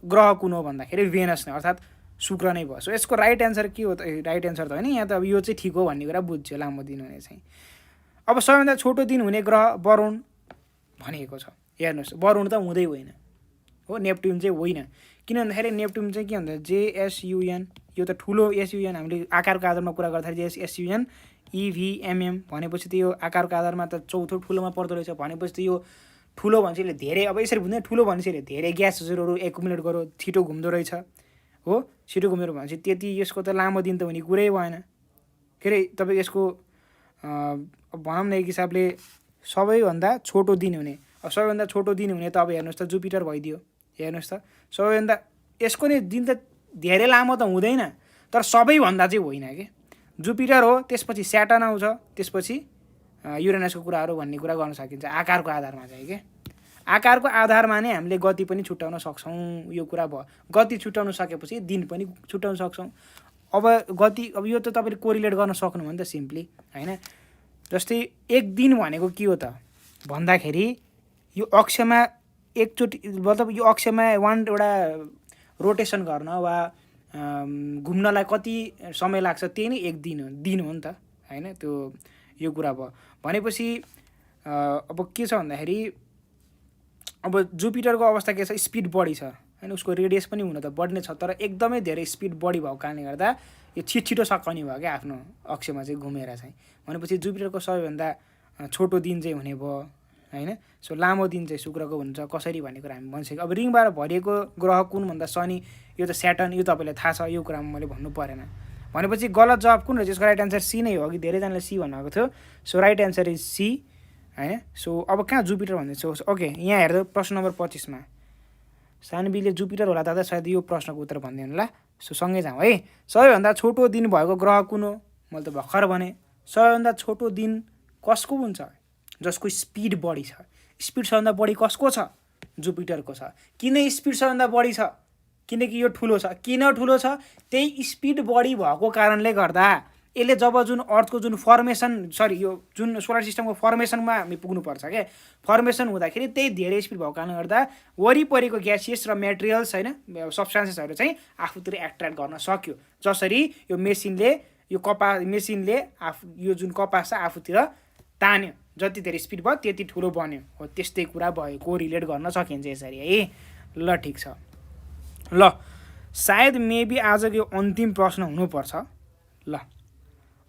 ग्रह कुन हो भन्दाखेरि भेनस नै, अर्थात् शुक्र नै भयो। सो यसको राइट एन्सर के हो त? राइट एन्सर त होइन, यहाँ त अब यो चाहिँ ठिक हो भन्ने कुरा बुझ्यो, लामो दिन हुने चाहिँ। अब सबैभन्दा छोटो दिन हुने ग्रह वरुण भनेको छ। हेर्नुहोस्, वरुण त हुँदै होइन हो, नेप्ट्युन चाहिँ होइन। किन भन्दाखेरि नेप्ट्युन चाहिँ के भन्छ, JSUN, यो त ठुलो SUN। हामीले आकारको आधारमा कुरा गर्दाखेरि JSUN EVMM भनेपछि त यो आकारको आधारमा त चौथो ठुलोमा पर्दो रहेछ। भनेपछि त यो ठुलो भन्छ, यसले धेरै, अब यसरी बुझ्दैन, ठुलो भनेपछि यसले धेरै ग्यासहरू एकुमुलेट गर्यो, छिटो घुम्दो रहेछ हो। छिटो घुमेर भनेपछि त्यति यसको त लामो दिन त हुने कुरै भएन। के अरे तपाईँ यसको भनौँ न एक हिसाबले सबैभन्दा छोटो दिन हुने, अब सबैभन्दा छोटो दिन हुने त अब हेर्नुहोस् त जुपिटर भइदियो। हेर्नुहोस् त, सबैभन्दा यसको नि दिन त धेरै लामो त हुँदैन, तर सबैभन्दा चाहिँ होइन कि। जुपिटर हो, त्यसपछि स्याटर्न आउँछ, त्यसपछि युरेनसको कुराहरू भन्ने कुरा गर्न सकिन्छ आकारको आधारमा चाहिँ के। आकारको आधारमा नै हामीले गति पनि छुट्याउन सक्छौँ, यो कुरा भयो। गति छुट्याउन सकेपछि दिन पनि छुट्याउन सक्छौँ। अब गति, अब यो त तपाईँले कोरिलेट गर्न सक्नु भयो नि त सिम्पली, होइन? जस्तै एक दिन भनेको के हो त भन्दाखेरि यो अक्षमा एकचोटि मतलब यो अक्षमा एउटा रोटेसन गर्न वा घुम्नलाई कति समय लाग्छ त्यही नै एक दिन हो नि त हैन। त्यो यो कुरा भयो भनेपछि अब के छ भन्दाखेरि अब जुपिटरको अवस्था के छ, स्पिड बढी छ हैन, उसको रेडियस पनि हुन त बढ्ने छ, तर एकदमै धेरै स्पिड बढी भएको कारणले गर्दा यो छिटो सकिने भयो क्या आफ्नो अक्षमा चाहिँ घुमेर चाहिँ। भनेपछि जुपिटरको सबैभन्दा छोटो दिन चाहिँ हुने भयो हैन। सो लामो दिन चाहिँ शुक्रको हुन्छ, कसरी भन्ने कुरा हामी भनिसक्यो। अब रिङबाट भरिएको ग्रह कुन भन्दा शनि, यो त स्याटर्न, यो तपाईँलाई थाहा छ, यो कुरामा मैले भन्नु परेन। भनेपछि गलत जवाब कुन रहेछ? यसको राइट एन्सर सी नै हो। अघि धेरैजनाले सी भन्नुभएको थियो। So right answer is C हैन। सो अब कहाँ जुपिटर भन्दैछ? ओके, यहाँ हेर्दा प्रश्न नम्बर 25 मा सानबीले जुपिटर होला दादा, सायद यो प्रश्नको उत्तर भनिदिनु होला। सो सँगै जाउँ है। सबैभन्दा छोटो दिन भएको ग्रह कुन हो? मैले त भर्खर भने सबैभन्दा छोटो दिन कसको हुन्छ? जसको स्पिड बढी छ। स्पिड सबभन्दा बढी कसको छ? जुपिटरको छ। किन स्पिड सबभन्दा बढी छ? किनकि यो ठुलो छ। किन ठुलो छ? त्यही स्पिड बढी भएको कारणले गर्दा यसले जब जुन अर्थको जुन फर्मेसन यो जुन सोलर सिस्टमको फर्मेसनमा हामी पुग्नुपर्छ क्या, फर्मेसन हुँदाखेरि त्यही धेरै स्पिड भएको कारणले गर्दा वरिपरिको ग्यासियस र मेटेरियल्स हैन सब्स्टान्सेसहरू चाहिँ आफूतिर एट्र्याक्ट गर्न सक्यो। जसरी यो मेसिनले यो जुन कपास छ आफूतिर तान्यो, जति धेरै स्पिड भयो त्यति ठुलो बन्यो हो। त्यस्तै कुरा भएको रिलेट गर्न सकिन्छ यसरी है। ल ठिक छ। ल सायद मेबी आजको यो अन्तिम प्रश्न हुनुपर्छ। ल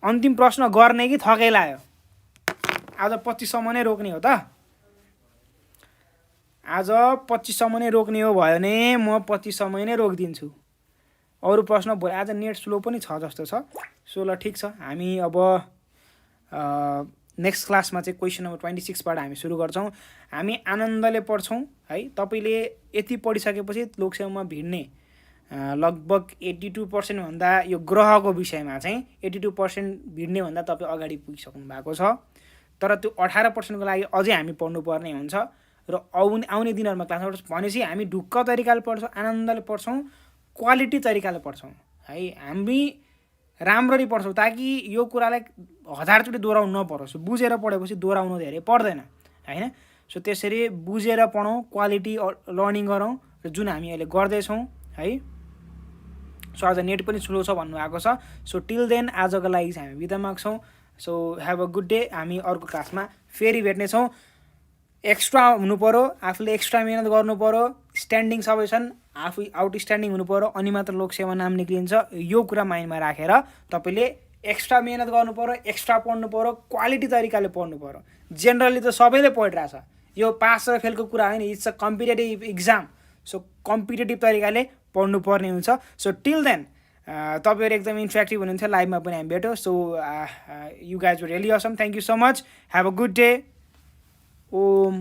अन्तिम प्रश्न गर्ने कि थकै लाग्यो? आज 25 सम्म नै रोक्ने हो त? आज 25 सम्म नै रोक्ने हो भयो भने म 25 सम्म नै रोकिदिन्छु। अरू प्रश्न भोलि आज नेट स्लो पनि छ जस्तो छ। सो ल ठिक छ, हामी अब नेक्स्ट क्लासमा चाहिँ क्वेसन नम्बर 26 बाट हामी सुरु गर्छौँ। हामी आनन्दले पढ्छौँ है। तपाईँले यति पढिसकेपछि लोकसेवामा भिड्ने लगभग 82% भन्दा यो ग्रहको विषयमा चाहिँ 82% भिड्ने भन्दा तपाईँ अगाडि पुगिसक्नु भएको छ। तर त्यो 18% को लागि अझै हामी पढ्नुपर्ने हुन्छ। र आउने दिनहरूमा क्लासमा भनेपछि हामी ढुक्क तरिकाले पढ्छौँ, आनन्दले पढ्छौँ, क्वालिटी तरिकाले पढ्छौँ है। हामी राम्ररी पढ्छौँ ताकि यो कुरालाई 1000 चोटि दोहोऱ्याउनु नपरोस्। बुझेर पढेपछि दोहोऱ्याउनु धेरै पर्दैन हैन। सो त्यसरी बुझेर पढौँ, क्वालिटी लर्निङ गरौँ, र जुन हामी अहिले गर्दैछौँ है। सो आज नेट पनि स्लो छ भन्नुभएको छ। सो टिल देन आजको लागि चाहिँ हामी बिदा माग्छौँ। So have a good day. हामी अर्को क्लासमा फेरि भेट्नेछौँ। एक्स्ट्रा हुनु पऱ्यो, आफूले एक्स्ट्रा मिहिनेत गर्नु पऱ्यो, स्ट्यान्डिङ सबै छन्, आफू आउटस्ट्यान्डिङ हुनु पऱ्यो, अनि मात्र लोकसेवा नाम निक्लिन्छ। यो कुरा माइन्डमा राखेर तपाईँले एक्स्ट्रा मिहिनेत गर्नु पऱ्यो, एक्स्ट्रा पढ्नु पऱ्यो, क्वालिटी तरिकाले पढ्नु पऱ्यो। जेनरली त सबैले पढिरहेछ, यो पास र फेलको कुरा होइन, it's a competitive exam. So competitive तरिकाले पढ्नुपर्ने हुन्छ। सो टिल देन तपाईँहरू एकदम इन्ट्र्याक्टिभ हुनुहुन्थ्यो, लाइभमा पनि हामी भेट्यौँ। So you guys were really awesome. Thank you so much. Have a good day. Om